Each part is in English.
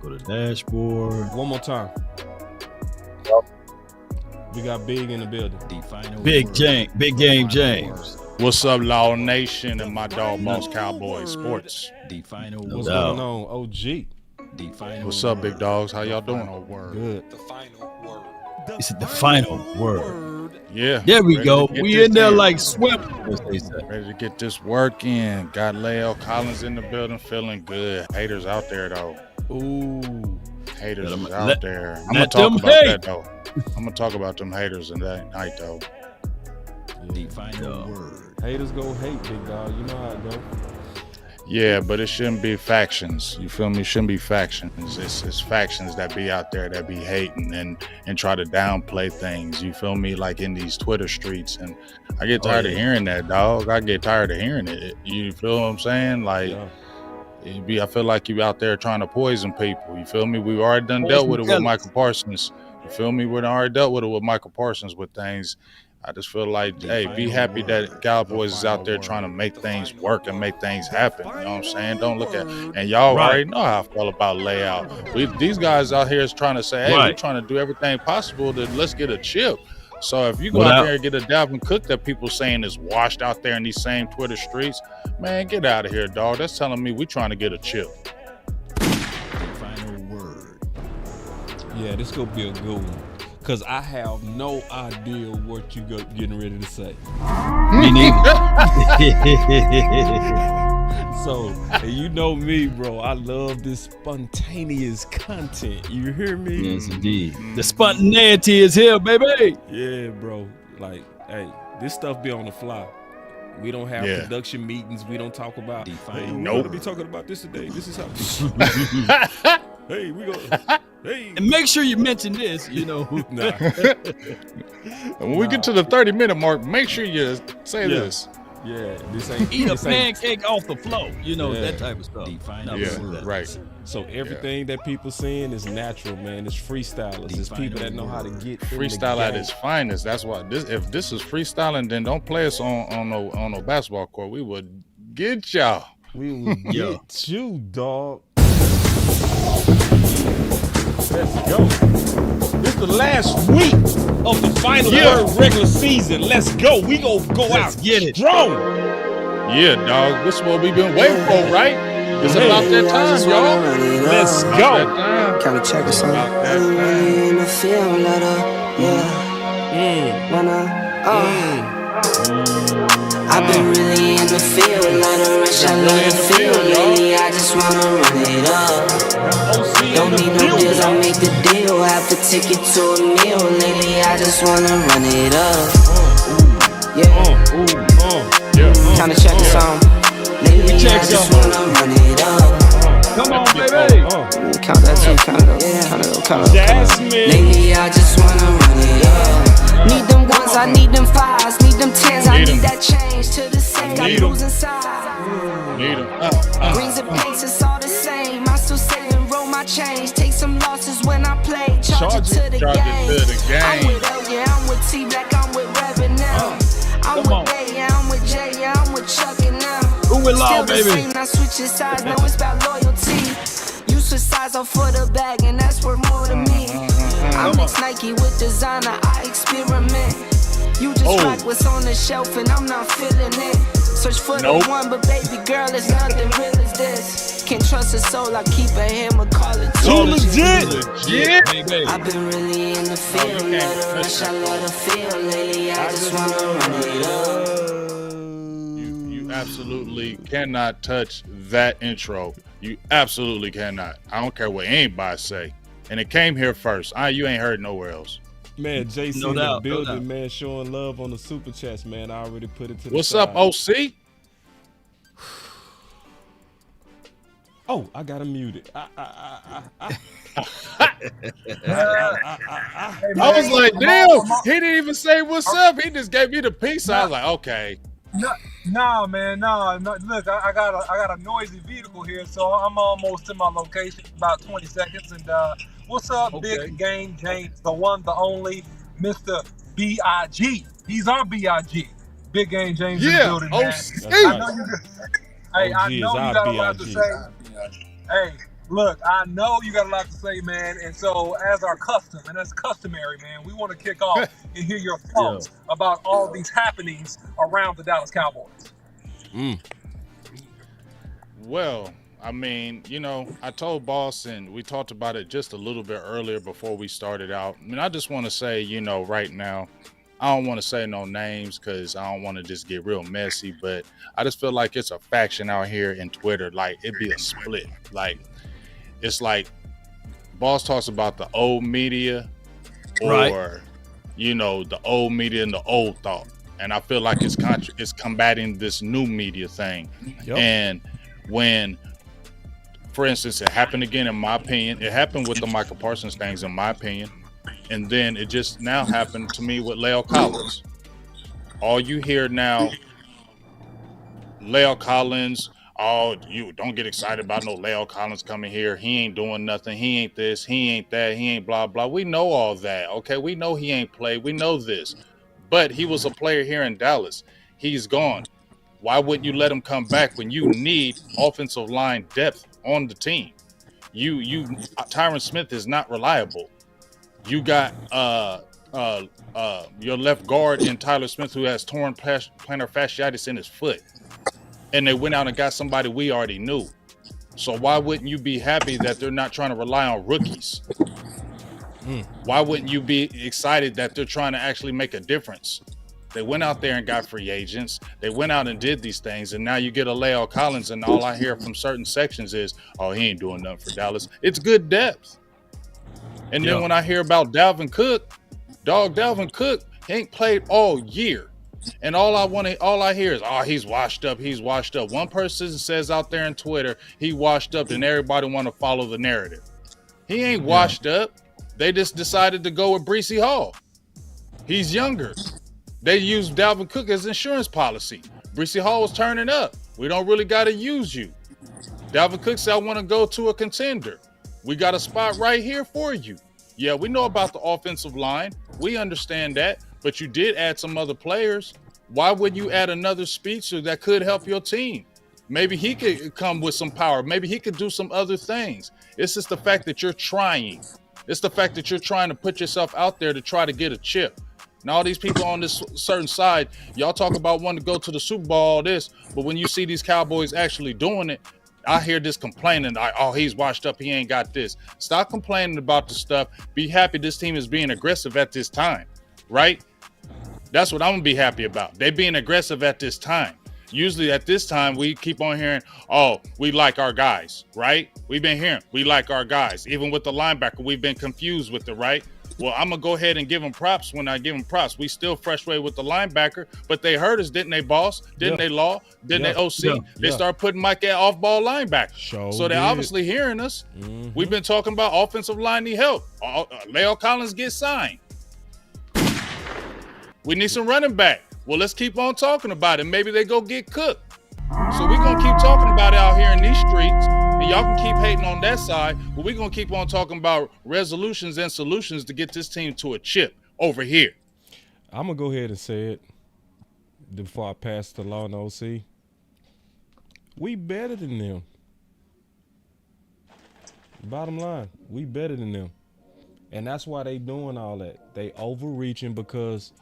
Go to dashboard. One more time. We got Big in the building. Big game James. What's up, Law Nation and my dog Boss Cowboy Sports? What's going on, OG? What's up, big dogs? How y'all doing? Good. The final word. It's the final word. Yeah. There we go. We in there like swept. Ready to get this work in. Got Leo Collins in the building, feeling good. Haters out there though. Ooh. Haters is out there. I'm gonna let talk them about hate. that though. I'm gonna talk about them haters in that night though. Yeah. Final word. Haters go hate, big dog. You know how it go. Yeah, but it shouldn't be factions. You feel me? It shouldn't be factions. It's factions that be out there that be hating and try to downplay things. You feel me? Like in these Twitter streets. And I get tired of hearing that, dog. I get tired of hearing it. You feel what I'm saying? Like, I feel like you out there trying to poison people. You feel me? We've already dealt with it with Michael Parsons. You feel me? We've already dealt with it with Michael Parsons with things. I just feel like, hey, be happy that Cowboys is out there trying to make things work and make things happen. You know what I'm saying? Don't look at, and y'all already know how I feel about layout. These guys out here is trying to say, hey, we're trying to do everything possible to let's get a chip. So if you go out there and get a Dalvin Cook that people saying is washed out there in these same Twitter streets, man, get out of here, dog. That's telling me we trying to get a chip. Final word. Yeah, this gonna be a good one. Cause I have no idea what you getting ready to say. Me neither. So, you know me, bro. I love this spontaneous content. You hear me? Yes, indeed. The spontaneity is here, baby. Yeah, bro. Like, hey, this stuff be on the fly. We don't have production meetings. We don't talk about. Hey, we're gonna be talking about this today. This is how. Hey, we go. Hey, and make sure you mention this. You know, when we get to the 30-minute mark, make sure you say this. Yeah, this ain't eat a pancake off the floor. You know that type of stuff. Right. So everything that people saying is natural, man. It's freestylers. It's people that know how to get freestyle at its finest. That's why if this is freestyling, then don't play us on no basketball court. We would get y'all. We will get you, dog. Let's go. This is the last week of the final word regular season. Let's go. We gonna go out strong. Yeah, dog. This is what we've been waiting for, right? It's about that time, y'all. Let's go. Can we check this out? I've been really in the field, let her rush, I love the feel. Lately, I just wanna run it up. Don't need no deals, I make the deal. Half a ticket to a meal. Lately, I just wanna run it up. Kinda check the song. Lately, I just wanna run it up. Come on, baby. Count that too, count it up. Lately, I just wanna run it up. Need them ones, I need them fives, need them tens, I need that change to the same. Got losing side. Need them. Greens and pinks, it's all the same. I still save and roll my change. Take some losses when I play. Charge it to the game. I'm with L, yeah, I'm with T Black, I'm with Reverend now. I'm with A, yeah, I'm with J, yeah, I'm with Chuck and now. Who will law, Still the baby? same, not switching sides, no, it's about loyalty. You switch sides off for the bag, and that's worth more to me. I mix Nike with designer, I experiment. You just rock what's on the shelf and I'm not feeling it. Search for the one, but baby girl, it's nothing real as this. Can't trust a soul, I keep a hammer, call it too legit. I've been really in the field, let her rush, I love the feel. Lately, I just wanna run it up. You absolutely cannot touch that intro. You absolutely cannot. I don't care what anybody say. And it came here first. You ain't heard nowhere else. Man, JC in the building, man, showing love on the super chats, man. I already put it to the What's side. up, OC? Oh, I got him muted. I was like, damn, he didn't even say what's up. He just gave me the peace. I was like, okay. No, man, no. Look, I got a noisy vehicle here, so I'm almost to my location, about 20 seconds. And what's up, Big Game James, the one, the only, Mr. B.I.G. He's our B.I.G. Big Game James in the building, man. Right. I know you got a lot to say. Hey, Look, I know you got a lot to say, man, and so as our custom, and as customary, man, we want to kick off and hear your thoughts about all these happenings around the Dallas Cowboys. Well, I mean, I told Boss, and we talked about it just a little bit earlier before we started out. I mean, I just want to say, right now, I don't want to say no names because I don't want to just get real messy, but I just feel like it's a faction out here in Twitter. Like, it'd be a split. Like, it's like Boss talks about the old media or, the old media and the old thought. And I feel like it's combating this new media thing. Yep. And when, for instance, it happened again, in my opinion, it happened with the Michael Parsons things, in my opinion. And then it just now happened to me with La'el Collins. All you hear now, La'el Collins, you don't get excited about no La'el Collins coming here. He ain't doing nothing. He ain't this. He ain't that. He ain't blah, blah. We know all that, okay? We know he ain't played. We know this. But he was a player here in Dallas. He's gone. Why wouldn't you let him come back when you need offensive line depth on the team? Tyron Smith is not reliable. You got your left guard in Tyler Smith, who has torn plantar fasciitis in his foot. And they went out and got somebody we already knew. So why wouldn't you be happy that they're not trying to rely on rookies? Why wouldn't you be excited that they're trying to actually make a difference? They went out there and got free agents. They went out and did these things. And now you get a La'el Collins, and all I hear from certain sections is, he ain't doing nothing for Dallas. It's good depth. And then when I hear about Dalvin Cook, he ain't played all year. And all I hear is, he's washed up. He's washed up. One person says out there on Twitter, he washed up, and everybody want to follow the narrative. He ain't washed up. They just decided to go with Breece Hall. He's younger. They used Dalvin Cook as insurance policy. Breece Hall was turning up. We don't really got to use you. Dalvin Cook said, I want to go to a contender. We got a spot right here for you. Yeah, we know about the offensive line. We understand that. But you did add some other players. Why would you add another speedster that could help your team? Maybe he could come with some power. Maybe he could do some other things. It's just the fact that you're trying. It's the fact that you're trying to put yourself out there to try to get a chip. And all these people on this certain side, y'all talk about wanting to go to the Super Bowl, all this, but when you see these Cowboys actually doing it, I hear this complaining, he's washed up, he ain't got this. Stop complaining about the stuff. Be happy this team is being aggressive at this time, right? That's what I'm going to be happy about. They being aggressive at this time. Usually at this time, we keep on hearing, we like our guys, right? We've been hearing, we like our guys. Even with the linebacker, we've been confused with it, right? Well, I'm going to go ahead and give them props when I give them props. We still frustrated with the linebacker, but they heard us, didn't they, Boss? Didn't they, Law? Didn't they, OC? They start putting Mike at off-ball linebacker. So they're obviously hearing us. We've been talking about offensive line need help. La'el Collins gets signed. We need some running back. Well, let's keep on talking about it. Maybe they go get Cook. So we're going to keep talking about it out here in these streets. And y'all can keep hating on that side, but we're going to keep on talking about resolutions and solutions to get this team to a chip over here. I'm going to go ahead and say it before I pass the law and OC. We better than them. Bottom line, we better than them. And that's why they doing all that. They overreaching because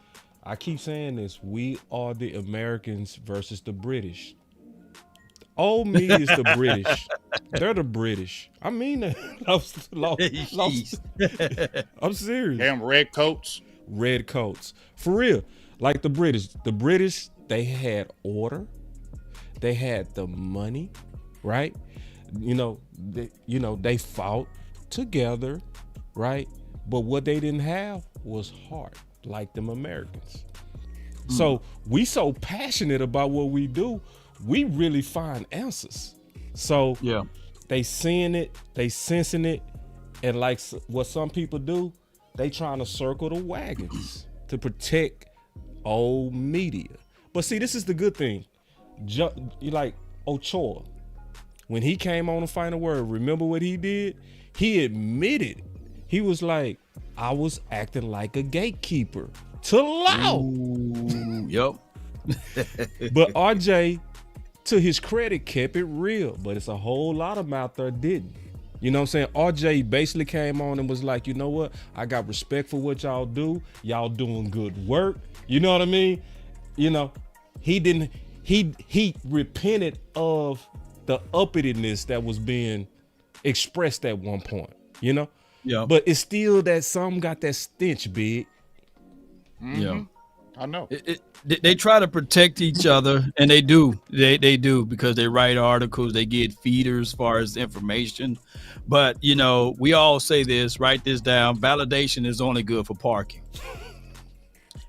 I keep saying this. We are the Americans versus the British. Old me is the British. They're the British. I mean that. I'm serious. Damn red coats. Red coats. For real. Like the British. The British, they had order. They had the money, right? They fought together, right? But what they didn't have was heart, like them Americans. So we so passionate about what we do, we really find answers. So they seeing it, they sensing it, and like what some people do, they trying to circle the wagons to protect old media. But see, this is the good thing. Like Ochoa, when he came on the final word, remember what he did? He admitted, he was like, I was acting like a gatekeeper to Lau. But RJ, to his credit, kept it real. But it's a whole lot of them out there didn't. You know what I'm saying? RJ basically came on and was like, you know what? I got respect for what y'all do. Y'all doing good work. You know what I mean? You know, he repented of the uppityness that was being expressed at one point, you know? Yeah. But it's still that some got that stench, big. Yeah. I know. They try to protect each other, and they do. They do, because they write articles, they get feeders as far as information. But, you know, we all say this, write this down. Validation is only good for parking.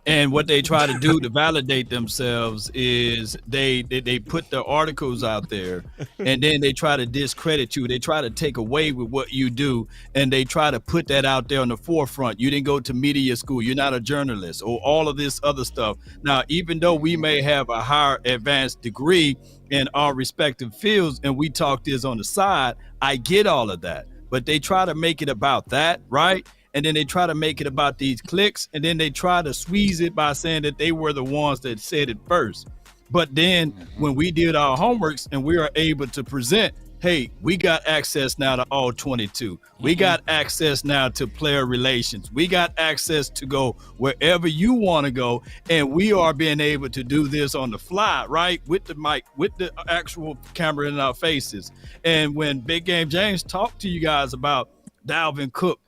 And what they try to do to validate themselves is they put the articles out there, and then they try to discredit you. They try to take away with what you do, and they try to put that out there on the forefront. You didn't go to media school. You're not a journalist, or all of this other stuff. Now, even though we may have a higher advanced degree in our respective fields, and we talk this on the side, I get all of that. But they try to make it about that, right? And then they try to make it about these clicks, and then they try to squeeze it by saying that they were the ones that said it first. But then when we did our homeworks and we are able to present, hey, we got access now to all 22. We got access now to player relations. We got access to go wherever you want to go. And we are being able to do this on the fly, right? With the mic, with the actual camera in our faces. And when Big Game James talked to you guys about Dalvin Cook,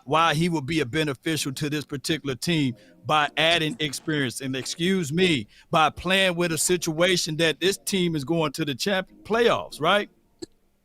why he would be a beneficial to this particular team by adding experience, and excuse me, by playing with a situation that this team is going to the playoffs, right?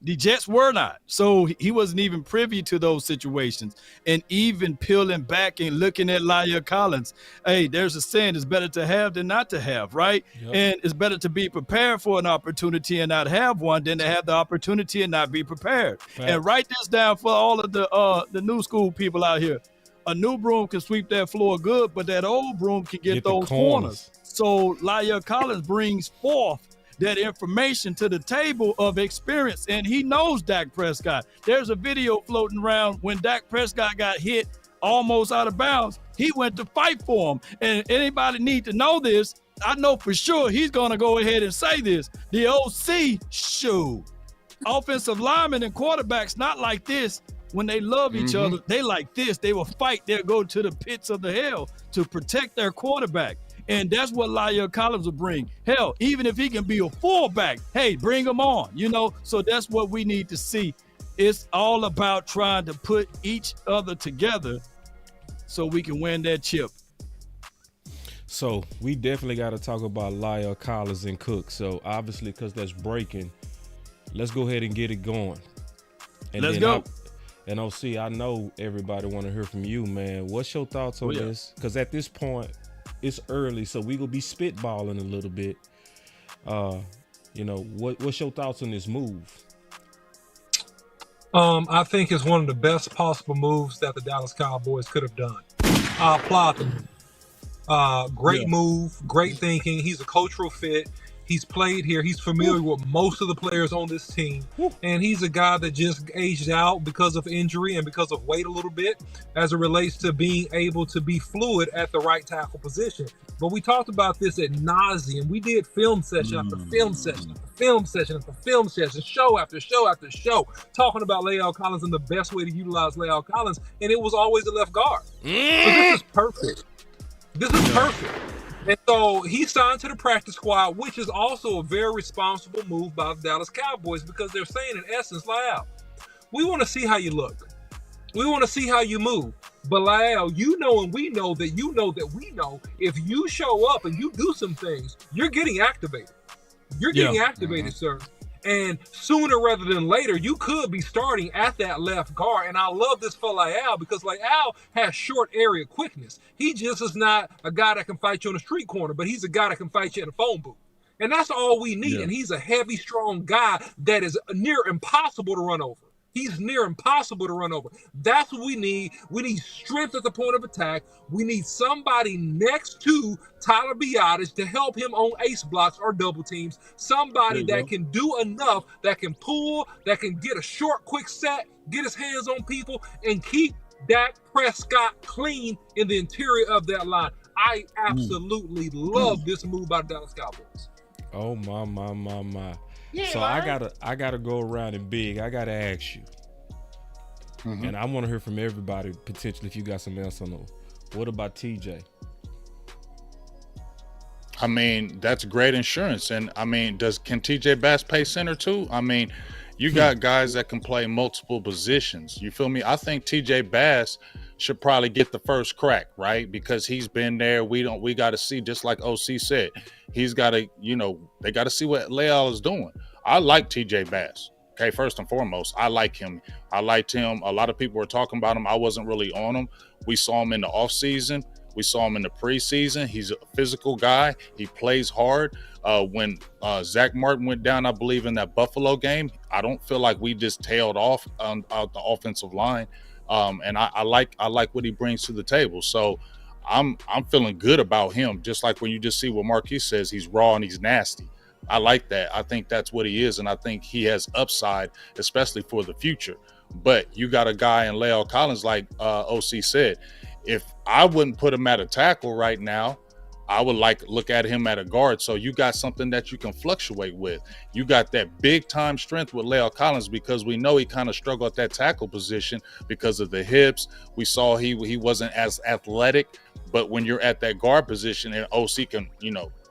The Jets were not. So he wasn't even privy to those situations. And even peeling back and looking at La'el Collins, hey, there's a saying, it's better to have than not to have, right? Yep. And it's better to be prepared for an opportunity and not have one than to have the opportunity and not be prepared. Right. And write this down for all of the new school people out here. A new broom can sweep that floor good, but that old broom can get those corners. So La'el Collins brings forth that information to the table of experience, and he knows Dak Prescott. There's a video floating around when Dak Prescott got hit almost out of bounds. He went to fight for him, and anybody need to know this. I know for sure he's going to go ahead and say this. The OC, offensive linemen and quarterbacks not like this. When they love each other, they like this. They will fight. They'll go to the pits of the hell to protect their quarterback. And that's what La'el Collins will bring. Hell, even if he can be a fullback, hey, bring him on, you know? So that's what we need to see. It's all about trying to put each other together so we can win that chip. So we definitely got to talk about La'el Collins and Cook. So obviously, because that's breaking, let's go ahead and get it going. And let's go. And OC, I know everybody want to hear from you, man. What's your thoughts on this? Because at this point, it's early, so we gonna be spitballing a little bit. You know, what's your thoughts on this move? I think it's one of the best possible moves that the Dallas Cowboys could have done. I applaud them. Great move, great thinking. He's a cultural fit. He's played here. He's familiar with most of the players on this team. And he's a guy that just aged out because of injury and because of weight a little bit as it relates to being able to be fluid at the right tackle position. But we talked about this ad nauseum. We did film session after film session after film session after film session, show after show after show, talking about La'el Collins and the best way to utilize La'el Collins. And it was always a left guard. So this is perfect. This is perfect. And so he signed to the practice squad, which is also a very responsible move by the Dallas Cowboys, because they're saying, in essence, La'el, we want to see how you look. We want to see how you move. But La'el, you know, and we know that you know that we know, if you show up and you do some things, you're getting activated. You're getting activated, sir. And sooner rather than later, you could be starting at that left guard. And I love this for La'el, because La'el has short area quickness. He just is not a guy that can fight you on the street corner, but he's a guy that can fight you in a phone booth. And that's all we need. And he's a heavy, strong guy that is near impossible to run over. He's near impossible to run over. That's what we need. We need strength at the point of attack. We need somebody next to Tyler Biadasz to help him on ace blocks or double teams. Somebody that can do enough, that can pull, that can get a short, quick set, get his hands on people, and keep Dak Prescott clean in the interior of that line. I absolutely love this move by the Dallas Cowboys. Oh, my. Yeah, So I gotta go around in big. I gotta ask you, And I want to hear from everybody, potentially, if you got some else on them. What about TJ? I mean, that's great insurance. And I mean, can TJ Bass play center too? I mean, you got guys that can play multiple positions. You feel me? I think TJ Bass should probably get the first crack, right? Because he's been there. We got to see, just like OC said, he's got to, they got to see what Leal is doing. I like TJ Bass. Okay, first and foremost, I like him. I liked him. A lot of people were talking about him. I wasn't really on him. We saw him in the offseason. We saw him in the preseason. He's a physical guy. He plays hard. When Zach Martin went down, I believe, in that Buffalo game, I don't feel like we just tailed off out the offensive line. And I like what he brings to the table. So I'm feeling good about him. Just like when you just see what Marquise says, he's raw and he's nasty. I like that. I think that's what he is, and I think he has upside, especially for the future. But you got a guy in La'el Collins, like OC said. If I wouldn't put him at a tackle right now, I would look at him at a guard. So you got something that you can fluctuate with. You got that big time strength with La'el Collins, because we know he kind of struggled at that tackle position because of the hips. We saw he wasn't as athletic, but when you're at that guard position, and OC can,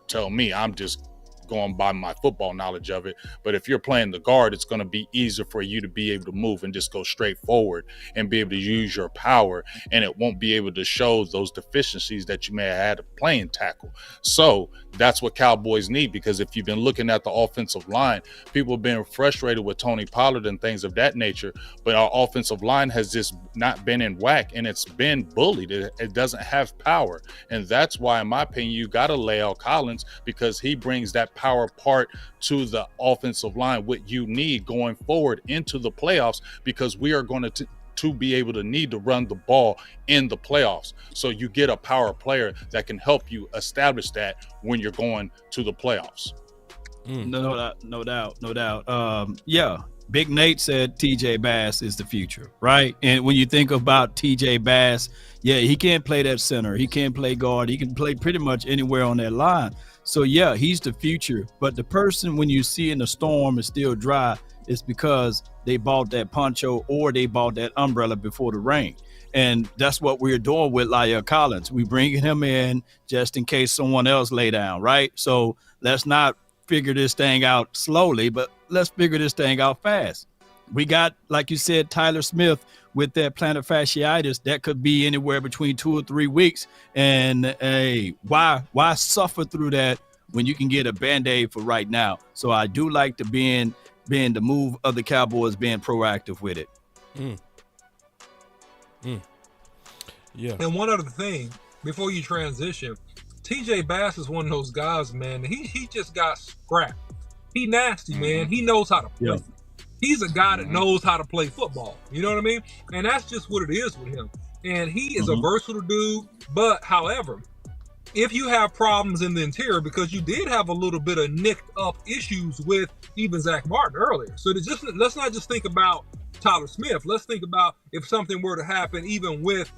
tell me, I'm just going by my football knowledge of it. But if you're playing the guard, it's going to be easier for you to be able to move and just go straight forward and be able to use your power, and it won't be able to show those deficiencies that you may have had playing tackle. So that's what Cowboys need, because if you've been looking at the offensive line, people have been frustrated with Tony Pollard and things of that nature, but our offensive line has just not been in whack, and it's been bullied. It doesn't have power, and that's why, in my opinion, you got to La'el Collins, because he brings that power part to the offensive line, what you need going forward into the playoffs, because we are going to be able to need to run the ball in the playoffs. So you get a power player that can help you establish that when you're going to the playoffs. No doubt. Yeah. Big Nate said TJ Bass is the future, right? And when you think about TJ Bass, yeah, he can't play that center. He can't play guard. He can play pretty much anywhere on that line. So, yeah, he's the future. But the person, when you see in the storm is still dry, it's because they bought that poncho or they bought that umbrella before the rain. And that's what we're doing with La'el Collins. We bringing him in just in case someone else lay down, right? So let's not figure this thing out slowly, but let's figure this thing out fast. We got, like you said, Tyler Smith with that plantar fasciitis. That could be anywhere between 2 or 3 weeks. And why suffer through that when you can get a Band-Aid for right now? So I do like being the move of the Cowboys being proactive with it. Yeah. And one other thing, before you transition, TJ Bass is one of those guys, man. He just got scrapped. He nasty, man. He knows how to play. Yeah. He's a guy that knows how to play football. You know what I mean? And that's just what it is with him. And he is a versatile dude. But, however, if you have problems in the interior, because you did have a little bit of nicked up issues with even Zach Martin earlier. So let's not just think about Tyler Smith. Let's think about if something were to happen even with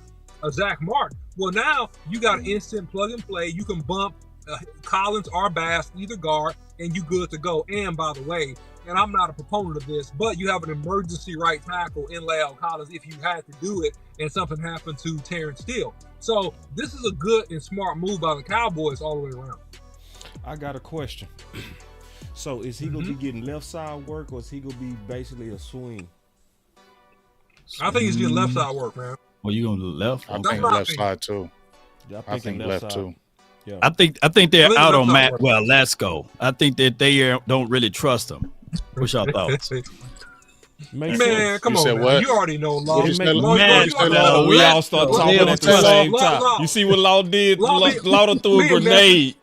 Zach Martin. Well, now you got an instant plug and play. You can bump Collins or Bass, either guard, and you good to go. And by the way, and I'm not a proponent of this, but you have an emergency right tackle in La'el Collins if you had to do it and something happened to Terrence Steele. So this is a good and smart move by the Cowboys all the way around. I got a question. So is he going to be getting left side work, or is he going to be basically a swing? I think he's getting left side work, man. Well, you going to left? I think left side too. Yeah, I think left too. Yeah. I think they're out on Matt. Well, let's go. I think that they don't really trust him. What's your thoughts? Man, come on, man. What? You already know Law. We all start talking at the same time. You see what Law did? Law threw a grenade.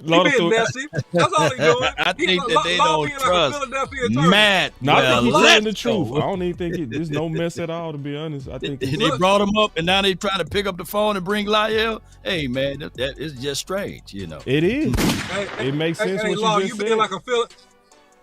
He being messy. That's all he doing. I think that they don't trust Matt. No, I think he's telling the truth. I don't even think there's no mess at all, to be honest. I think they brought him up, and now they trying to pick up the phone and bring La'el. Hey, man, that is just strange, you know. It is. It makes sense what Law, you just said. Being like a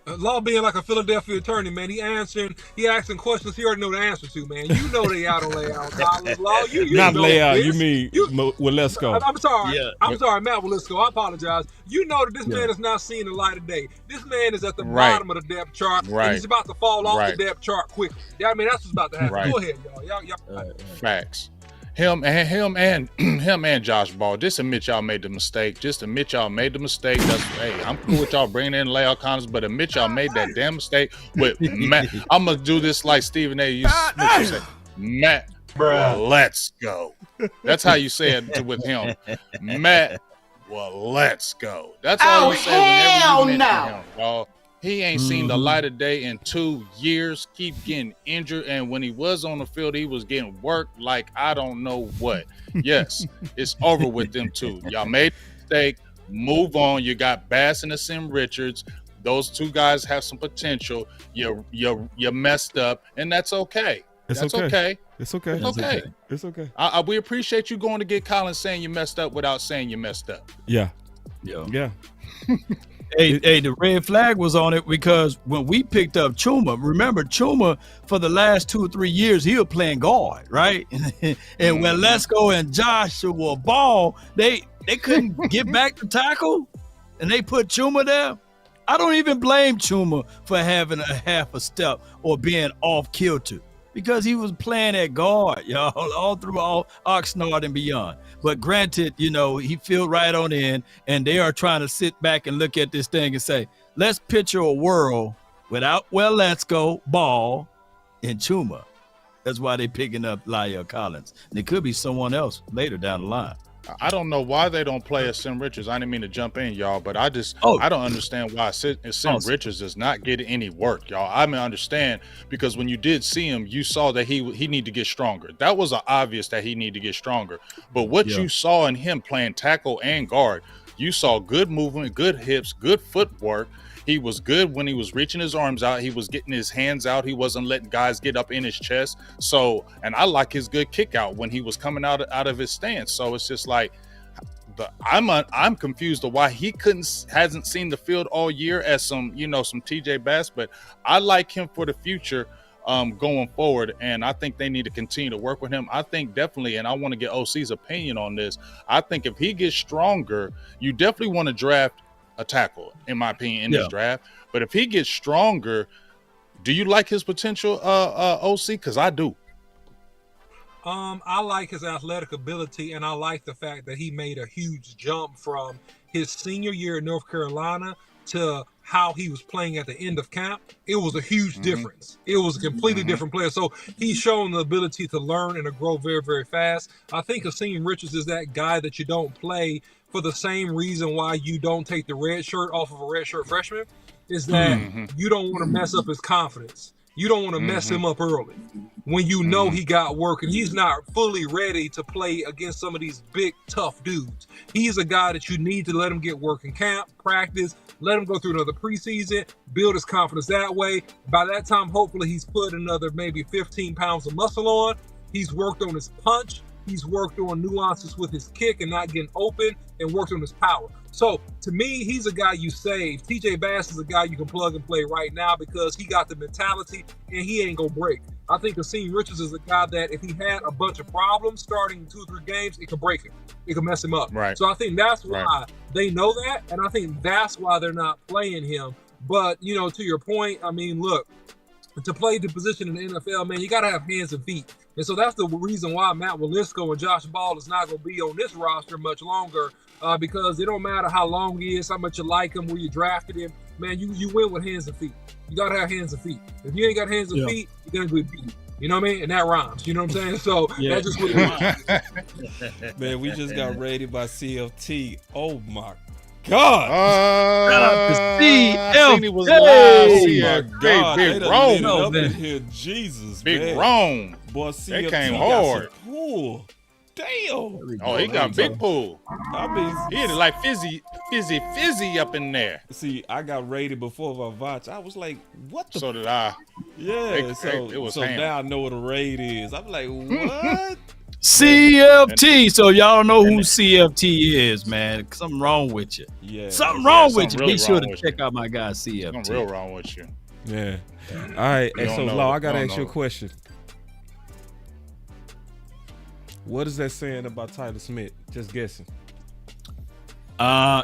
Law being like a Philadelphia attorney, man, he asking questions he already know the answer to, man. You know they out on layout, Collins. Law, you Not know layout. this. You mean Walesko? I'm sorry. Yeah. I'm sorry, Matt Walesko. I apologize. You know that this man is not seeing the light of day. This man is at the bottom of the depth chart, and he's about to fall off the depth chart quickly. I mean, that's what's about to happen. Go ahead, y'all. Facts. Him and Josh Ball. Just admit y'all made the mistake. Just admit y'all made the mistake. That's I'm cool with y'all bringing in layout Connors, but admit y'all made that damn mistake with Matt. I'm gonna do this like Stephen A. used to say, Matt, well, let's go. That's how you say it with him, Matt. Well, let's go. That's all you say whenever you mention him, dog. He ain't seen the light of day in 2 years, keep getting injured. And when he was on the field, he was getting worked like I don't know what. Yes, it's over with them too. Y'all made a mistake. Move on. You got Bass and Sim Richards. Those two guys have some potential. You messed up, and that's okay. That's okay. It's okay. It's okay. It's okay. We appreciate you going to get Collins saying you messed up without saying you messed up. Yeah. Hey, the red flag was on it because when we picked up Chuma, remember Chuma for the last 2 or 3 years, he was playing guard, right? And when Lesko and Joshua Ball, they couldn't get back to tackle, and they put Chuma there. I don't even blame Chuma for having a half a step or being off kilter because he was playing at guard, y'all, all through Oxnard and beyond. But granted, he filled right on in, and they are trying to sit back and look at this thing and say, let's picture a world without Lesko, Ball, and Chuma. That's why they're picking up La'el Collins. And it could be someone else later down the line. I don't know why they don't play a Sim Richards. I didn't mean to jump in, y'all, but I don't understand why Sim Richards does not get any work, y'all. I mean, understand because when you did see him, you saw that he needed to get stronger. That was obvious that he needed to get stronger. But what you saw in him playing tackle and guard, you saw good movement, good hips, good footwork. He was good when he was reaching his arms out. He was getting his hands out. He wasn't letting guys get up in his chest. So, and I like his good kick out when he was coming out of his stance. So it's just like I'm confused of why he hasn't seen the field all year as some TJ Bass. But I like him for the future going forward, and I think they need to continue to work with him. I think definitely, and I want to get OC's opinion on this. I think if he gets stronger, you definitely want to draft a tackle, in my opinion, in this draft. But if he gets stronger, do you like his potential, OC? Because I do. I like his athletic ability, and I like the fact that he made a huge jump from his senior year in North Carolina to how he was playing at the end of camp. It was a huge difference. It was a completely different player. So he's shown the ability to learn and to grow very, very fast. I think Sim Richards is that guy that you don't play for the same reason why you don't take the red shirt off of a red shirt freshman, is that you don't want to mess up his confidence. You don't want to mess him up early when you know he got work and he's not fully ready to play against some of these big, tough dudes. He's a guy that you need to let him get work in camp, practice, let him go through another preseason, build his confidence that way. By that time, hopefully he's put another maybe 15 pounds of muscle on. He's worked on his punch. He's worked on nuances with his kick and not getting open, and worked on his power. So to me, he's a guy you save. TJ Bass is a guy you can plug and play right now because he got the mentality and he ain't gonna break. I think Sim Richards is a guy that if he had a bunch of problems starting 2 or 3 games, it could break him. It could mess him up. Right. So I think that's why they know that, and I think that's why they're not playing him. But, to your point, I mean, look, to play the position in the NFL, man, you got to have hands and feet. And so that's the reason why Matt Walesko and Josh Ball is not going to be on this roster much longer because it don't matter how long he is, how much you like him, where you drafted him. Man, you win with hands and feet. You got to have hands and feet. If you ain't got hands and feet, you're going to be beat. You know what I mean? And that rhymes. You know what I'm saying? So that's just what it rhymes. Man, we just got raided by CFT. Oh, my God. Shout out to CFT. Was Oh live. my God. Big Rome. Up in here. Jesus, Big man. Rome. Boy, CFT they came got hard. some pool. Damn. Oh, he got big pool. I mean, He had it like fizzy up in there. see, I got raided before Vavaч. I was like, what the? So did I. Yeah, it was so ham. now I know what a raid is. I'm like, what? CFT. So y'all don't know who CFT is, man. Something wrong with you. Yeah. Something wrong with you. Really Be sure to check out my guy CFT. Something real wrong with you. Yeah. All right. Hey, so Law, I gotta ask you a question. What is that saying about Tyler Smith? Just guessing.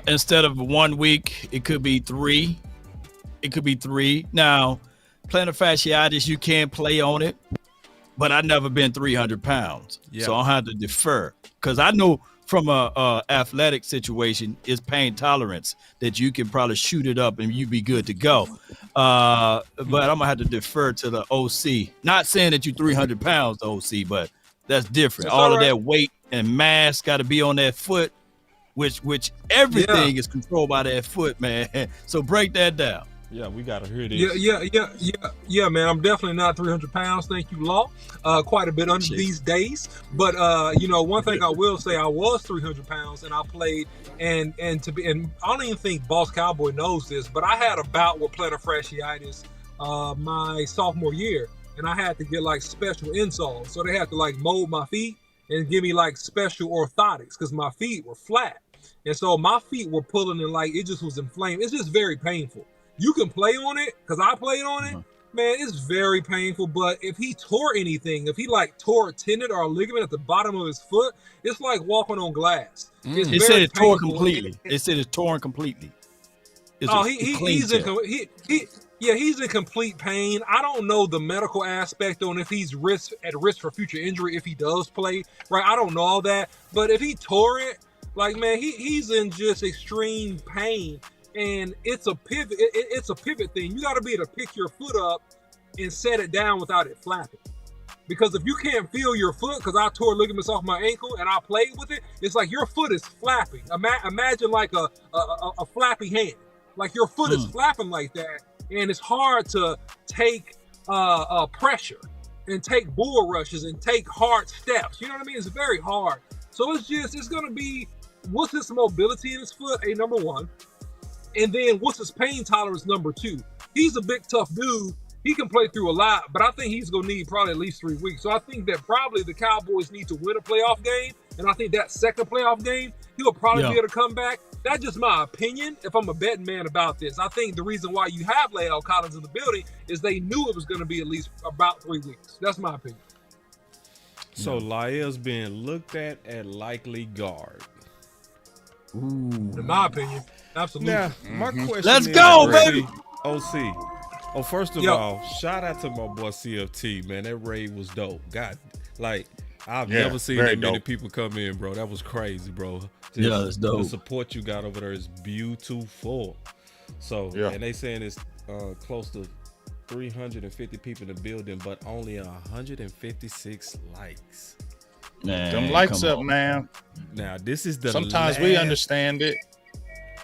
Instead of 1 week, it could be 3. It could be 3. Now, plantar fasciitis, you can't play on it, but I've never been 300 pounds. Yeah. So I'll have to defer. Because I know from a athletic situation, it's pain tolerance that you can probably shoot it up and you be good to go. But I'm going to have to defer to the OC. Not saying that you're 300 pounds, the OC, but that's different. All of that weight and mass got to be on that foot, which everything is controlled by that foot, man. So break that down. Yeah, we gotta hear this. Yeah, man. I'm definitely not 300 pounds. Thank you, Law. Quite a bit under these days. But one thing I will say, I was 300 pounds and I played, and I don't even think Boss Cowboy knows this, but I had a bout with plantar fasciitis my sophomore year, and I had to get like special insoles. So they had to like mold my feet and give me like special orthotics because my feet were flat. And so my feet were pulling and like it just was inflamed. It's just very painful. You can play on it because I played on it. Man, it's very painful. But if he tore anything, if he like tore a tendon or a ligament at the bottom of his foot, it's like walking on glass. It said it's torn completely. It said it's torn completely. He's in complete pain. I don't know the medical aspect on if he's at risk for future injury if he does play. Right, I don't know all that. But if he tore it, like man, he's in just extreme pain. And it's a pivot. It's a pivot thing. You got to be able to pick your foot up and set it down without it flapping. Because if you can't feel your foot, because I tore ligaments off my ankle and I played with it, it's like your foot is flapping. Imagine like a flappy hand. Like your foot is flapping like that, and it's hard to take pressure and take bull rushes and take hard steps. You know what I mean? It's very hard. So it's going to be, what's his mobility in his foot? Number one. And then what's his pain tolerance, number 2? He's a big, tough dude. He can play through a lot, but I think he's going to need probably at least 3 weeks. So I think that probably the Cowboys need to win a playoff game. And I think that second playoff game, he'll probably be able to come back. That's just my opinion if I'm a betting man about this. I think the reason why you have La'el Collins in the building is they knew it was going to be at least about 3 weeks. That's my opinion. So La'el's being looked at likely guard. Ooh. In my opinion. Absolutely. Now, my question Let's go, baby. OC. Oh, first of all, shout out to my boy CFT, man. That raid was dope. God, like, I've never seen that many people come in, bro. That was crazy, bro. That's dope. The support you got over there is beautiful. So, and they saying it's close to 350 people in the building, but only 156 likes. Man, them lights up, man. Now, this is the sometimes we understand it.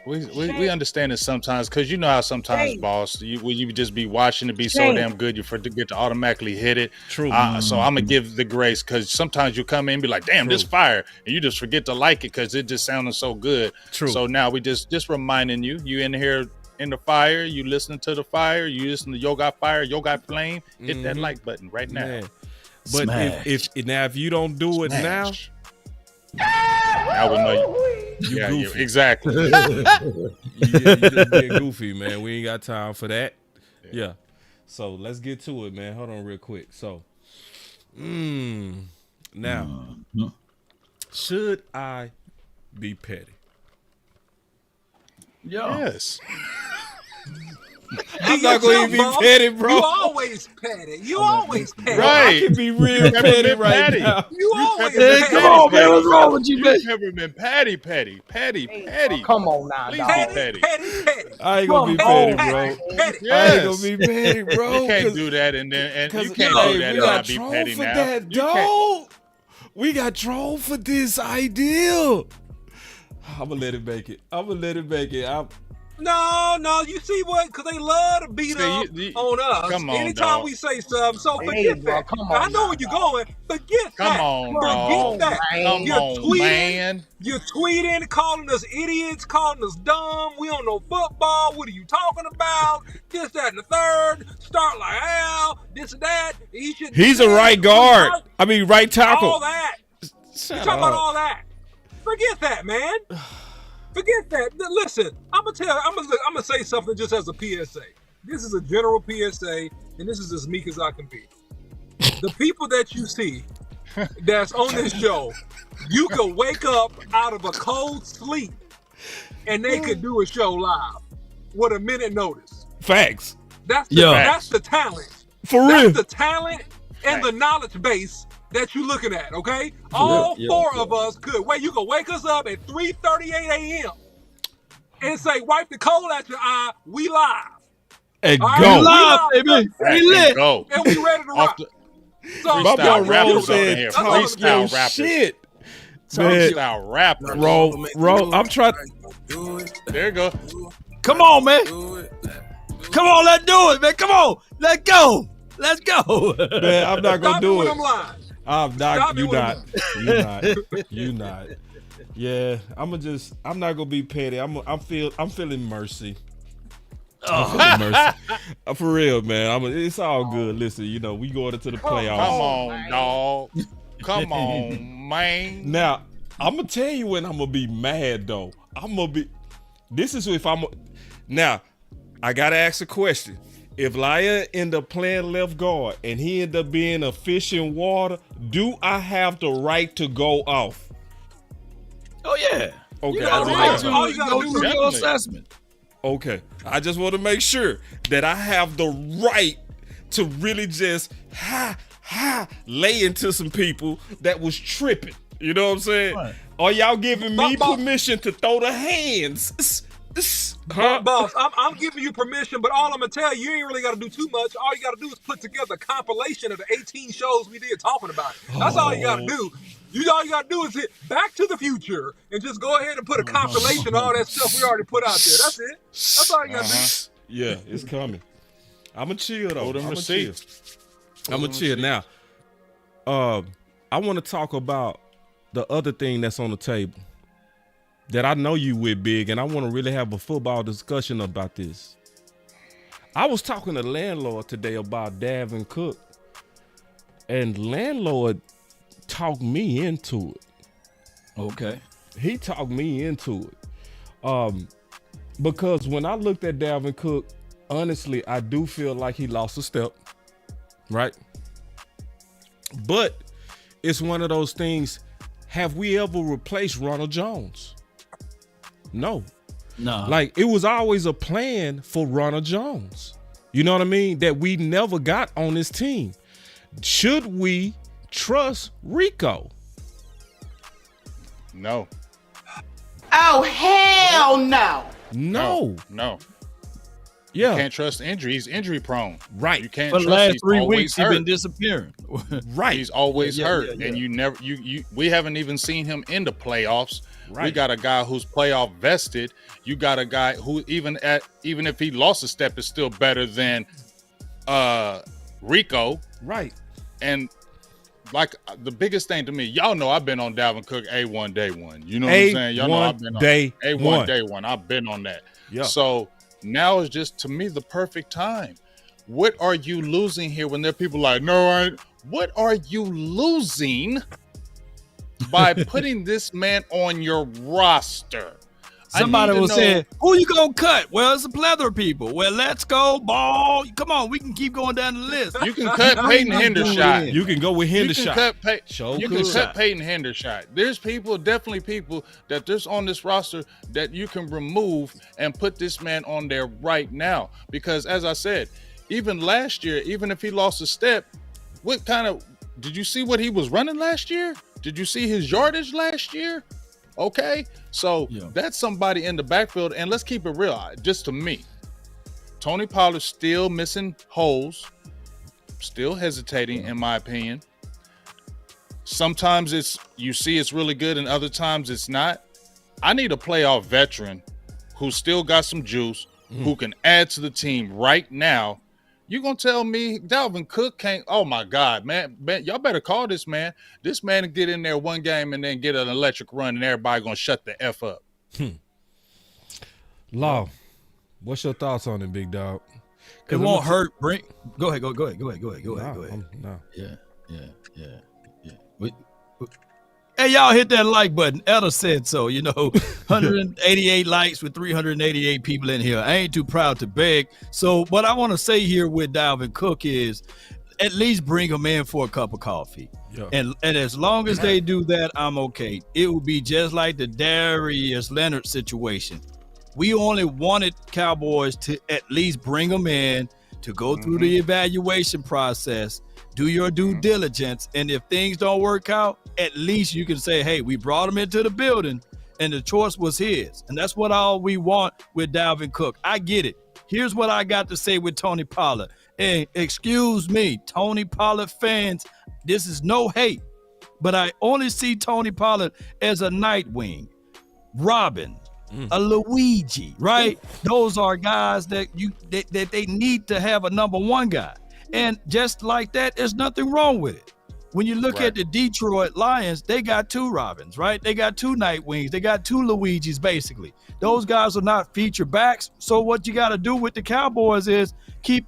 We understand it sometimes because you know how sometimes, boss, you just be watching it be so damn good you forget to automatically hit it. True. So I'm gonna give the grace because sometimes you come in and be like, damn, this fire, and you just forget to like it because it just sounded so good. True. So now we just reminding you in here in the fire, you listening to the fire, you listen to Yo Got Fire, Yo Got Flame, hit that like button right now. Man. But if you don't do it now we know you goofy. Exactly. You just being goofy, man. We ain't got time for that. Yeah. So let's get to it, man. Hold on real quick. So, now, should I be petty? Yes. I'm not going to be petty, bro. You always petty. Right. I can be real petty right now. You always petty. Come on, man. What's wrong with you, man? You've never been petty. Come on now, please dog. be petty. I ain't going to be petty, bro. Yes. I ain't going to be petty, bro. You can't do that and you can't do that and not be petty now. That, dog. We got trolled for this idea. I'm going to let it make it. No, you see what? Because they love to beat up on us. Come on, anytime dog. we say something. So forget that. I know where you're going. Forget that. Come on, dog. Forget that. Come on, man. You're tweeting, calling us idiots, calling us dumb. We don't know football. What are you talking about? This, that, and the third. Start like Al. This and that. He's a right guard. Right tackle. All that. You talking about all that? Forget that, man. Forget that. Listen, I'm gonna say something just as a PSA. This is a general PSA, and this is as meek as I can be. The people that you see that's on this show, you could wake up out of a cold sleep, and they could do a show live with a minute notice. Facts. That's the talent. For real. That's the talent and the knowledge base that you looking at, okay? All four of us could. You could wake us up at 3:38 a.m. and say, wipe the cold out your eye, we live. And all go. Right, live, baby. We lit. Go. And we ready to rock. So, my boy Roll said, freestyle rapper. Shit. Freestyle rapper. Roll. I'm trying. There you go. Come on, man. Come on, let's do it, man. Come on. Let's go. Let's go. Man, I'm not going to do it. I'm not. You not. Yeah, I'm not going to be petty. I'm feeling mercy. For real, man. It's all good. Listen, we going into the playoffs. Come on, dog. Come on, man. Now, I'm gonna tell you when I'm gonna be mad though. Now, I gotta ask a question. If Laya end up playing left guard and he end up being a fish in water, do I have the right to go off? Oh yeah. Okay. You got the right to go through your assessment. Okay, I just want to make sure that I have the right to really just lay into some people that was tripping. You know what I'm saying? Right. Are y'all giving me permission to throw the hands? Boss, I'm giving you permission, but all I'm gonna tell you, you ain't really gotta do too much. All you gotta do is put together a compilation of the 18 shows we did talking about it. That's all you gotta do. All you gotta do is hit Back to the Future and just go ahead and put a compilation of all that stuff we already put out there. That's it. That's all you gotta do. Yeah, it's coming. I'm gonna chill though. I'm gonna chill. Now, I want to talk about the other thing that's on the table that I know you with, Big, and I want to really have a football discussion about this. I was talking to the landlord today about Dalvin Cook, and landlord talked me into it. Okay. He talked me into it. Because when I looked at Dalvin Cook, honestly, I do feel like he lost a step, right? But it's one of those things, have we ever replaced Ronald Jones? No. Like, it was always a plan for Ronald Jones. You know what I mean? That we never got on this team. Should we trust Rico? No. Oh, hell no. No. Yeah. You can't trust injury. He's injury prone. Right. You can't For the trust last 3 weeks, he's been disappearing. Right. He's always hurt. And we haven't even seen him in the playoffs. Right. We got a guy who's playoff vested. You got a guy who even if he lost a step is still better than Rico. Right. And like the biggest thing to me, y'all know I've been on Dalvin Cook A1 day one. You know what I'm saying? Y'all know I've been on A1 day one. I've been on that. Yeah. So now is just, to me, the perfect time. What are you losing here when there are people like, what are you losing by putting this man on your roster? Somebody was saying, who you gonna cut? Well, it's a plethora of people. Well, let's go, ball. Come on, we can keep going down the list. You can cut Peyton Hendershot. You can go with Hendershot. You can cut Peyton Hendershot. There's definitely people that there's on this roster that you can remove and put this man on there right now. Because as I said, even last year, even if he lost a step, did you see what he was running last year? Did you see his yardage last year? Okay, so that's somebody in the backfield, and let's keep it real. Just to me, Tony Pollard's still missing holes, still hesitating, in my opinion. Sometimes it's really good, and other times it's not. I need a playoff veteran who's still got some juice, who can add to the team right now. You gonna tell me Dalvin Cook can't? Oh my God, man, y'all better call this man. This man can get in there one game and then get an electric run, and everybody gonna shut the F up. Law, what's your thoughts on it, big dog? It won't hurt. Go ahead. Go ahead. No. Yeah. Hey, y'all hit that like button. Etta said so. 188 likes with 388 people in here. I ain't too proud to beg. So what I want to say here with Dalvin Cook is at least bring them in for a cup of coffee. Yeah. And as long as they do that, I'm okay. It will be just like the Darius Leonard situation. We only wanted Cowboys to at least bring them in to go through the evaluation process, do your due diligence, and if things don't work out, at least you can say, hey, we brought him into the building and the choice was his. And that's what all we want with Dalvin Cook. I get it. Here's what I got to say with Tony Pollard. And excuse me, Tony Pollard fans, this is no hate, but I only see Tony Pollard as a Nightwing, Robin, a Luigi, right? Those are guys that they need to have a number one guy. And just like that, there's nothing wrong with it. When you look at the Detroit Lions, they got two Robins, right? They got two Nightwings. They got two Luigis, basically. Those guys are not feature backs. So what you got to do with the Cowboys is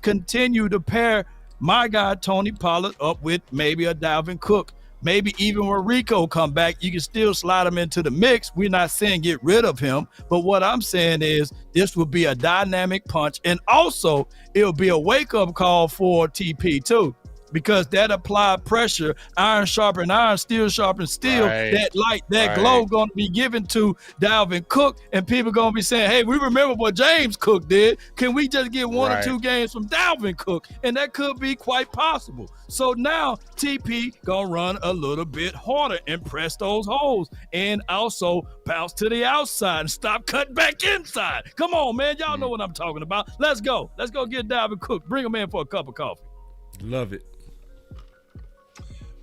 continue to pair my guy, Tony Pollard, up with maybe a Dalvin Cook. Maybe even when Rico come back, you can still slide him into the mix. We're not saying get rid of him, but what I'm saying is this will be a dynamic punch. And also, it'll be a wake-up call for TP too, because that applied pressure, iron sharpen iron, steel sharpen steel, that light, that glow going to be given to Dalvin Cook, and people going to be saying, hey, we remember what James Cook did. Can we just get one or two games from Dalvin Cook? And that could be quite possible. So now TP going to run a little bit harder and press those holes and also bounce to the outside and stop cutting back inside. Come on, man. Y'all know what I'm talking about. Let's go. Let's go get Dalvin Cook. Bring him in for a cup of coffee. Love it.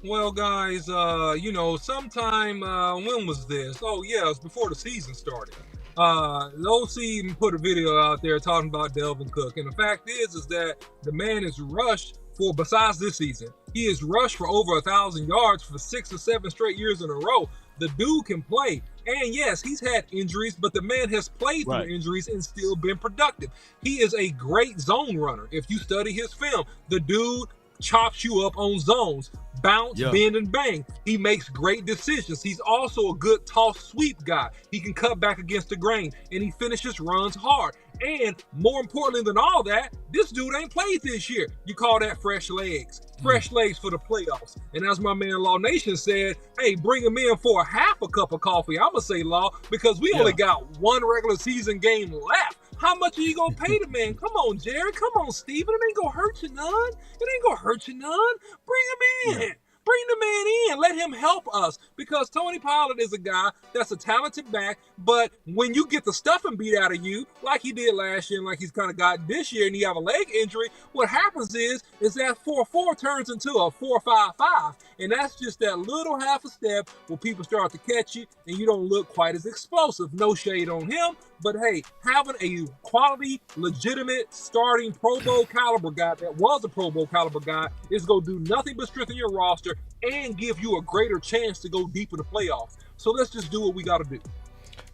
Well, guys, sometime, when was this? Oh, yeah, it was before the season started. The OC put a video out there talking about Dalvin Cook. And the fact is that the man is rushed for, besides this season, he is rushed for over 1,000 yards for 6 or 7 straight years in a row. The dude can play. And yes, he's had injuries, but the man has played through injuries and still been productive. He is a great zone runner. If you study his film, the dude chops you up on zones, bounce, bend, and bang. He makes great decisions. He's also a good toss sweep guy. He can cut back against the grain, and he finishes runs hard. And more importantly than all that, this dude ain't played this year. You call that fresh legs. Fresh legs for the playoffs. And as my man Law Nation said, hey, bring him in for a half a cup of coffee. I'm going to say, Law, because we only got one regular season game left. How much are you going to pay the man? Come on, Jared. Come on, Steven. It ain't going to hurt you none. It ain't going to hurt you none. Bring him in. Bring the man in. Let him help us, because Tony Pollard is a guy that's a talented back, but when you get the stuffing beat out of you, like he did last year and like he's kind of got this year, and you have a leg injury, what happens is that 4-4 turns into a 4-5-5, and that's just that little half a step where people start to catch you and you don't look quite as explosive. No shade on him, but hey, having a quality, legitimate, starting Pro Bowl caliber guy that was a Pro Bowl caliber guy is going to do nothing but strengthen your roster and give you a greater chance to go deep in the playoffs. So let's just do what we got to do.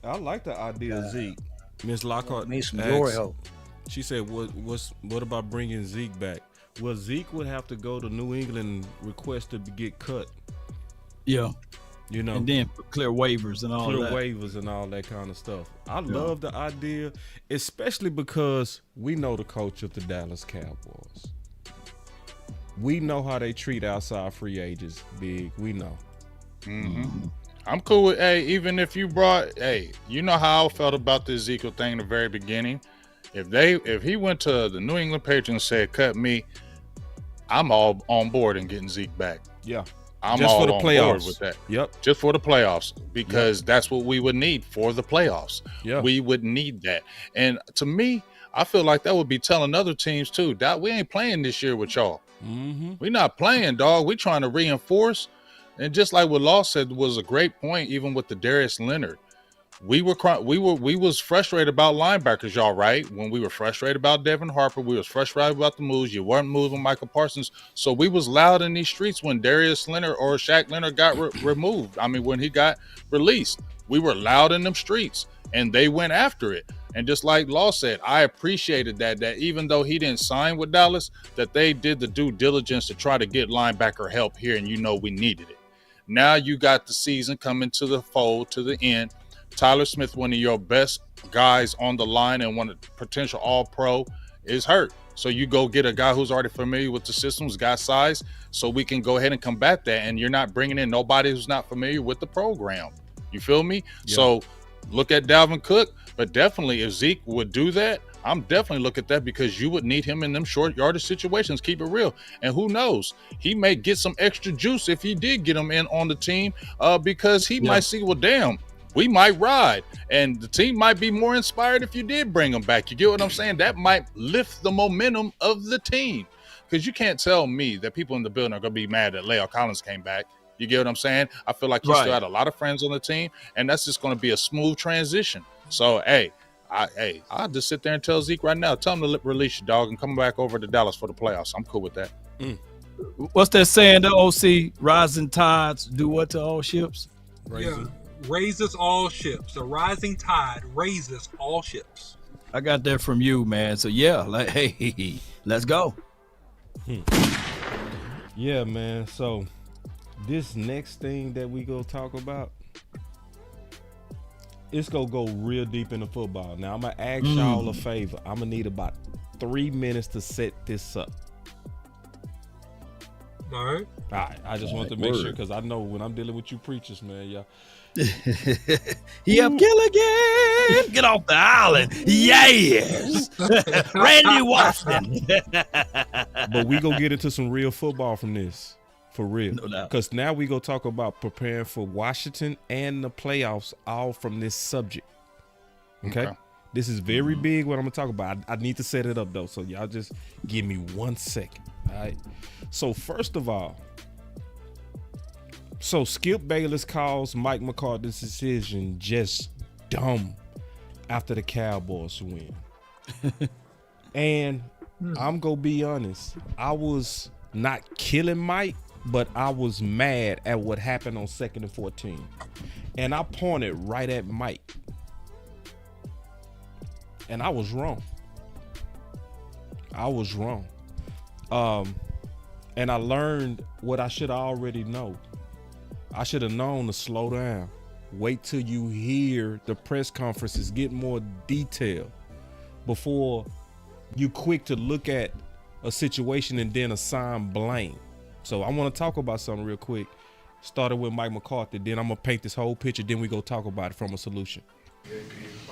I like the idea of Zeke. Miss Lockhart need some glory help. She said, what about bringing Zeke back? Well, Zeke would have to go to New England and request to get cut. Yeah. And then clear waivers and all that. Clear waivers and all that kind of stuff. I love the idea, especially because we know the coach of the Dallas Cowboys. We know how they treat outside free agents, Big. We know. I'm cool with, even if you brought, you know how I felt about the Ezekiel thing in the very beginning. If he went to the New England Patriots and said, cut me, I'm all on board and getting Zeke back. Yeah. I'm just all for the on playoffs. board with that. Yep. Just for the playoffs, because that's what we would need for the playoffs. Yeah. We would need that. And to me, I feel like that would be telling other teams too, that we ain't playing this year with y'all. We're not playing, dog. We're trying to reinforce. And just like what Law said was a great point, even with the Darius Leonard. We was frustrated about linebackers, y'all, right? When we were frustrated about Devin Harper, we was frustrated about the moves. You weren't moving Michael Parsons. So we was loud in these streets when Darius Leonard or Shaq Leonard got removed. I mean, when he got released, we were loud in them streets and they went after it. And just like Law said, I appreciated that even though he didn't sign with Dallas, that they did the due diligence to try to get linebacker help here, and we needed it. Now you got the season coming to the fold, to the end. Tyler Smith, one of your best guys on the line and one of the potential all-pro, is hurt. So you go get a guy who's already familiar with the systems, got size, so we can go ahead and combat that. And you're not bringing in nobody who's not familiar with the program. You feel me? Yeah. So look at Dalvin Cook, but definitely if Zeke would do that, I'm definitely look at that because you would need him in them short yardage situations. Keep it real. And who knows? He may get some extra juice if he did get him in on the team because he might see, well, damn, we might ride. And the team might be more inspired if you did bring him back. You get what I'm saying? That might lift the momentum of the team. Because you can't tell me that people in the building are going to be mad that La'el Collins came back. You get what I'm saying? I feel like he still had a lot of friends on the team, and that's just going to be a smooth transition. So, I'll just sit there and tell Zeke right now, tell him to release you, dog, and come back over to Dallas for the playoffs. I'm cool with that. What's that saying, the OC? Rising tides do what to all ships? Raises all ships. A rising tide raises all ships. I got that from you, man. So yeah, let's go. Yeah, man. So this next thing that we go talk about, it's gonna go real deep into football. Now I'm gonna ask y'all a favor. I'm gonna need about 3 minutes to set this up. All right. I just want to make sure, because I know when I'm dealing with you preachers, man, y'all. He up Gilligan. Get off the island. Yes. Randy Washington. But we gonna get into some real football from this. For real. Because now we go talk about preparing for Washington and the playoffs, all from this subject. Okay? This is very big what I'm gonna talk about. I need to set it up though, so y'all just give me 1 second. All right. So first of all, Skip Bayless calls Mike McCarthy's decision just dumb after the Cowboys win. And I'm gonna be honest, I was not killing Mike, but I was mad at what happened on 2nd and 14. And I pointed right at Mike. And I was wrong. And I learned what I should already know. I should have known to slow down. Wait till you hear the press conferences, get more detail before you quick to look at a situation and then assign blame. So I want to talk about something real quick. Started with Mike McCarthy, then I'm going to paint this whole picture, then we go talk about it from a solution.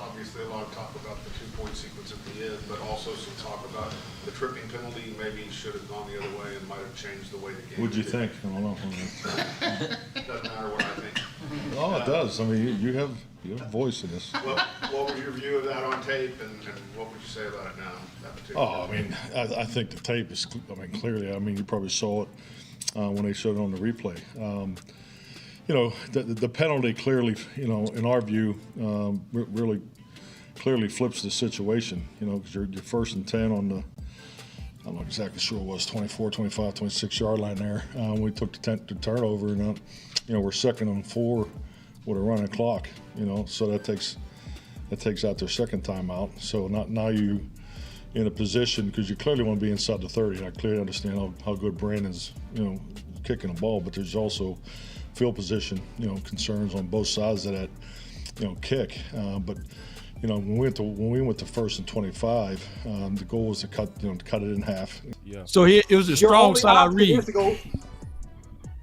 Obviously a lot of talk about the 2-point sequence at the end, but also some talk about the tripping penalty maybe should have gone the other way and might have changed the way the game. What'd you think? I don't know. Doesn't matter what I think. Oh, it does. I mean, you have a voice in this. What was your view of that on tape, and what would you say about it now? I mean, I think the tape is, clearly, you probably saw it when they showed it on the replay. The penalty clearly, in our view, really clearly flips the situation, because you're 1st and 10 on the, I'm not exactly sure it was, 24, 25, 26 yard line there. We took the turnover, and, we're 2nd and 4 with a running clock, so that takes out their second timeout. So now you in a position, because you clearly want to be inside the 30. I clearly understand how good Brandon's, kicking the ball, but there's also field position, concerns on both sides of that, kick. But when we went to 1st and 25, the goal was to cut it in half. Yeah. So it was a strong side read.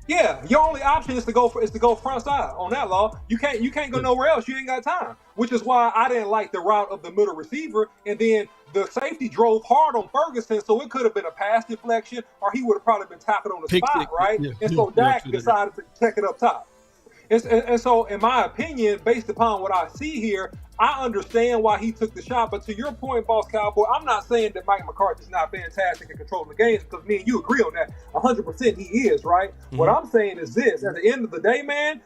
Yeah, your only option is to go front side on that law. You can't go nowhere else. You ain't got time. Which is why I didn't like the route of the middle receiver. And then the safety drove hard on Ferguson, so it could have been a pass deflection, or he would have probably been tackled on the spot, right? Yeah, and so Dak decided to check it up top. And so, in my opinion, based upon what I see here, I understand why he took the shot. But to your point, Boss Cowboy, I'm not saying that Mike McCarthy's not fantastic at controlling the games, because me and you agree on that 100%. He is, right? Mm-hmm. What I'm saying is this: at the end of the day, man,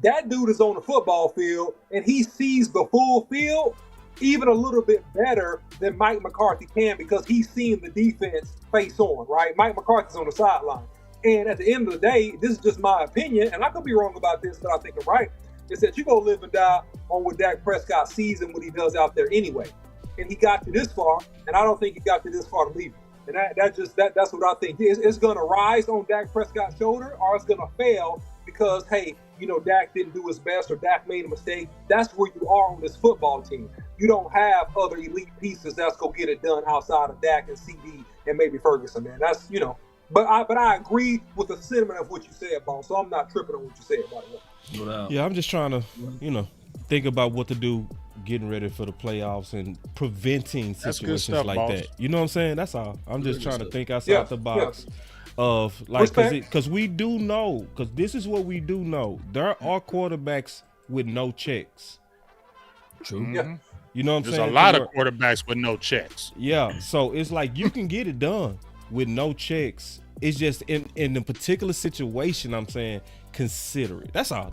that dude is on the football field and he sees the full field even a little bit better than Mike McCarthy can, because he's seeing the defense face on, right? Mike McCarthy's on the sideline. And at the end of the day, this is just my opinion, and I could be wrong about this, but I think I'm right, is that you go live and die on what Dak Prescott sees and what he does out there anyway. And he got you this far, and I don't think he got you this far to leave. And that's what I think. It's going to rise on Dak Prescott's shoulder, or it's going to fail because, hey, Dak didn't do his best or Dak made a mistake. That's where you are on this football team. You don't have other elite pieces that's going to get it done outside of Dak and CD and maybe Ferguson, man. That's, But I agree with the sentiment of what you said, Boss. So I'm not tripping on what you said, by the way. Yeah, I'm just trying to, think about what to do getting ready for the playoffs and preventing situations stuff, like boss. That. You know what I'm saying? That's all. I'm just trying to think outside the box of like, because we do know, because this is what we do know. There are quarterbacks with no checks. True. Yeah. You know what I'm saying? There's a lot of quarterbacks with no checks. Yeah. So it's like you can get it done with no checks. It's just in the particular situation, I'm saying, consider it. That's all.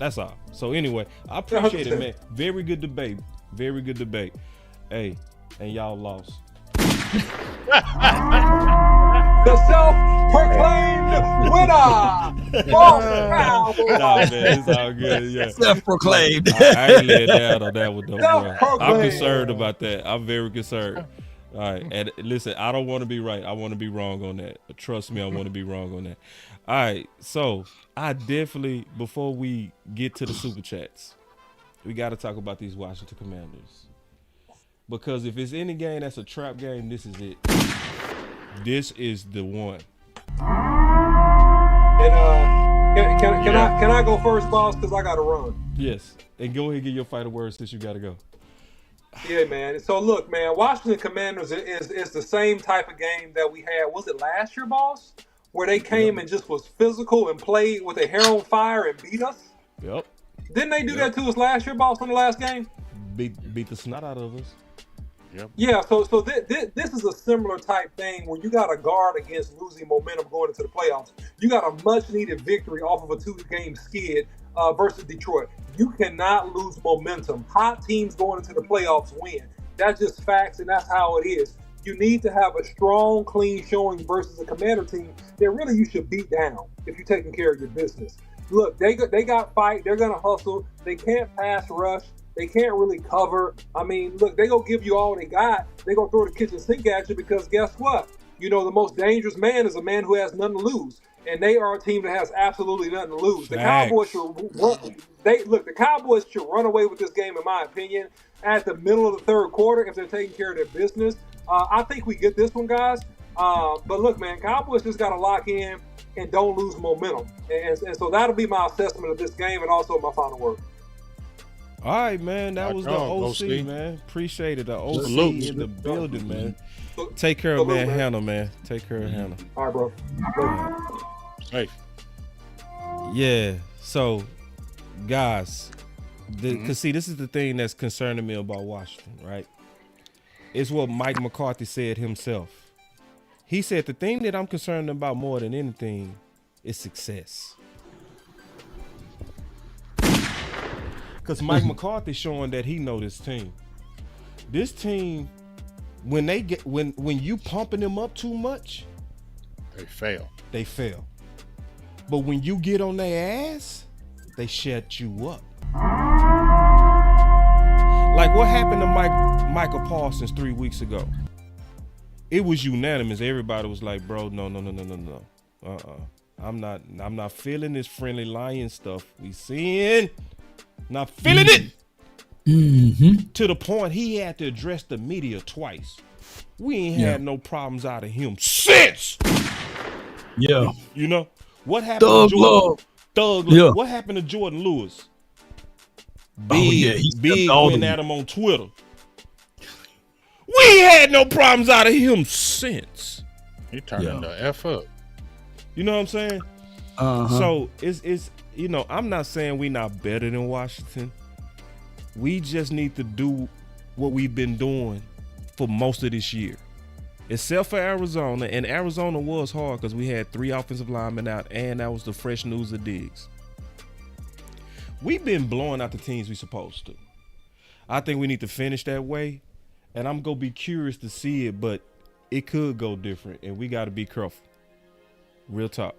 So anyway, I appreciate it, man. Very good debate. Very good debate. Hey, and y'all lost. The self-proclaimed winner. Nah, man, it's all good. Yeah. Self-proclaimed. I ain't laying down on that one, though, bro. I'm concerned about that. I'm very concerned. All right, and listen, I don't want to be right. I want to be wrong on that. Trust me, I want to be wrong on that. All right, so I definitely, before we get to the super chats, we got to talk about these Washington Commanders. Because if it's any game that's a trap game, this is it. This is the one. And can I go first, boss? Because I got to run. Yes, and go ahead and get your final words since you got to go. Yeah, man. So look, man, Washington Commanders is the same type of game that we had. Was it last year, boss? Where they came and just was physical and played with their hair on fire and beat us? Yep. Didn't they do that to us last year, boss, in the last game? Beat the snot out of us. Yep. Yeah, so this is a similar type thing where you got to guard against losing momentum going into the playoffs. You got a much-needed victory off of a 2-game skid versus Detroit. You cannot lose momentum. Hot teams going into the playoffs win. That's just facts, and that's how it is. You need to have a strong, clean showing versus a Commander team that really you should beat down if you're taking care of your business. Look, they got fight. They're going to hustle. They can't pass rush. They can't really cover. I mean, look, they going to give you all they got. They're going to throw the kitchen sink at you because guess what? The most dangerous man is a man who has nothing to lose. And they are a team that has absolutely nothing to lose. The Cowboys should run away with this game, in my opinion, at the middle of the third quarter if they're taking care of their business. I think we get this one, guys. But look, man, Cowboys just got to lock in and don't lose momentum. And so that'll be my assessment of this game and also my final word. All right, man. That was the OC, man. Appreciate it. The OC in the building, man. Take care of Hannah, man. Take care of Hannah. All right, bro. Safe. Yeah. So, guys, because see, this is the thing that's concerning me about Washington, right? It's what Mike McCarthy said himself. He said the thing that I'm concerned about more than anything is success. Because Mike McCarthy's showing that he know this team. This team, when you pumping them up too much, they fail. But when you get on their ass, they shut you up. Like what happened to Michael Parsons 3 weeks ago? It was unanimous. Everybody was like, bro, no. I'm not feeling this friendly lion stuff we seeing. Not feeling it. Mm-hmm. To the point he had to address the media twice. We ain't had no problems out of him since. Yeah. What happened to Jordan? Thug Love. Yeah. What happened to Jordan Lewis? Big went at him on Twitter. We ain't had no problems out of him since. He turned into F up. You know what I'm saying? Uh-huh. So it's I'm not saying we not better than Washington. We just need to do what we've been doing for most of this year. Except for Arizona, and Arizona was hard because we had 3 offensive linemen out, and that was the fresh news of Diggs. We've been blowing out the teams we supposed to. I think we need to finish that way, and I'm going to be curious to see it, but it could go different, and we got to be careful. Real talk.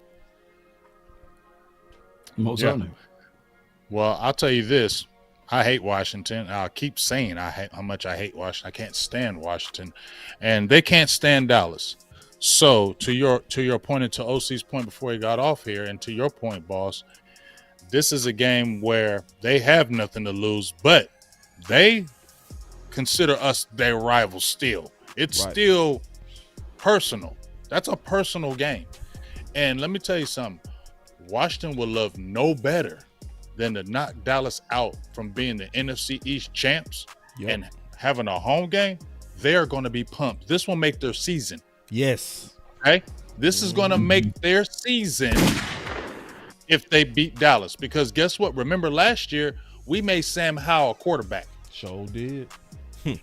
Most certainly. Well, I'll tell you this. I hate Washington. I'll keep saying how much I hate Washington. I can't stand Washington. And they can't stand Dallas. So to your point and to OC's point before he got off here, and to your point, boss, this is a game where they have nothing to lose, but they consider us their rivals still. It's still personal. That's a personal game. And let me tell you something. Washington would love no better than to knock Dallas out from being the NFC East champs and having a home game. They're going to be pumped. This will make their season. Yes. Okay? This is going to make their season if they beat Dallas. Because guess what? Remember last year, we made Sam Howell a quarterback. Sure did.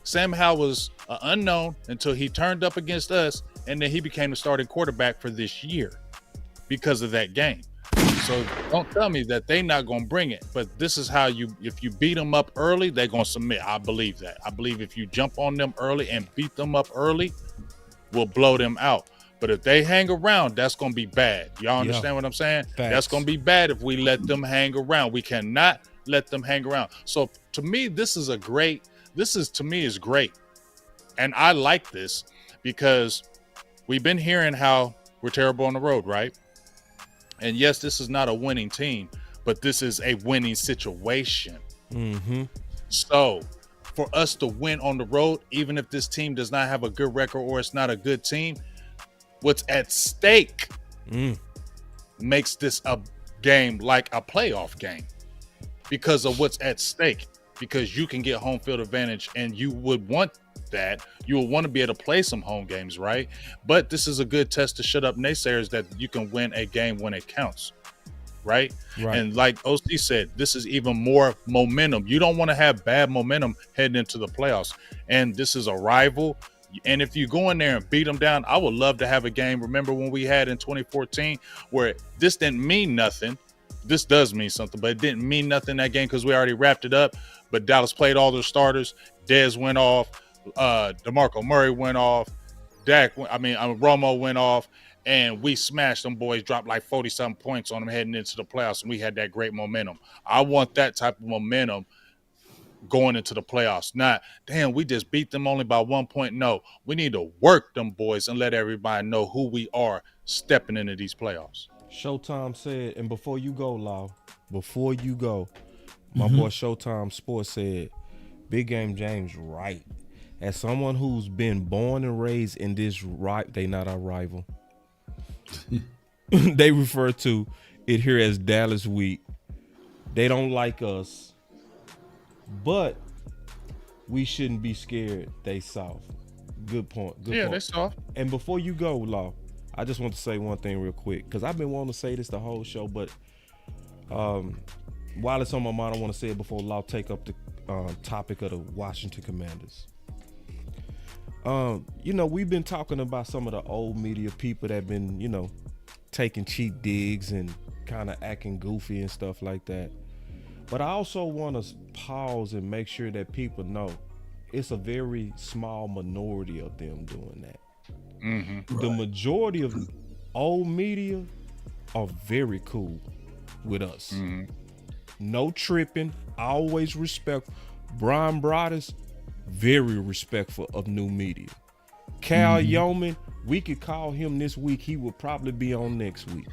Sam Howell was an unknown until he turned up against us, and then he became the starting quarterback for this year because of that game. So don't tell me that they're not going to bring it. But this is how if you beat them up early, they're going to submit. I believe that. I believe if you jump on them early and beat them up early, we'll blow them out. But if they hang around, that's going to be bad. Y'all understand what I'm saying? Facts. That's going to be bad if we let them hang around. We cannot let them hang around. So to me, this is great. And I like this because we've been hearing how we're terrible on the road, right? And yes, this is not a winning team, but this is a winning situation. Mm-hmm. So for us to win on the road, even if this team does not have a good record or it's not a good team, what's at stake makes this a game like a playoff game because of what's at stake. Because you can get home field advantage, and you would want that. You will want to be able to play some home games, right? But this is a good test to shut up naysayers that you can win a game when it counts, right? And like OC said, this is even more momentum. You don't want to have bad momentum heading into the playoffs. And this is a rival. And if you go in there and beat them down, I would love to have a game. Remember when we had in 2014 where this didn't mean nothing. This does mean something, but it didn't mean nothing that game because we already wrapped it up. But Dallas played all their starters. Dez went off. DeMarco Murray went off. Romo went off. And we smashed them boys, dropped like 40-something points on them heading into the playoffs, and we had that great momentum. I want that type of momentum going into the playoffs. Not, damn, we just beat them only by 1 point. No, we need to work them boys and let everybody know who we are stepping into these playoffs. Showtime said, and before you go, Law, my boy Showtime Sports said, Big Game James right. As someone who's been born and raised in this right, they not our rival. They refer to it here as Dallas Week. They don't like us, but we shouldn't be scared. They soft. Good point. Good point. They soft. And before you go, Law, I just want to say one thing real quick because I've been wanting to say this the whole show, but while it's on my mind, I want to say it before Law take up the topic of the Washington Commanders. We've been talking about some of the old media people that have been, taking cheap digs and kind of acting goofy and stuff like that. But I also want to pause and make sure that people know it's a very small minority of them doing that. Mm-hmm. The majority of old media are very cool with us. Mm-hmm. No tripping, always respect. Brian Broaddus, very respectful of new media. Cal Yeoman, we could call him this week. He will probably be on next week.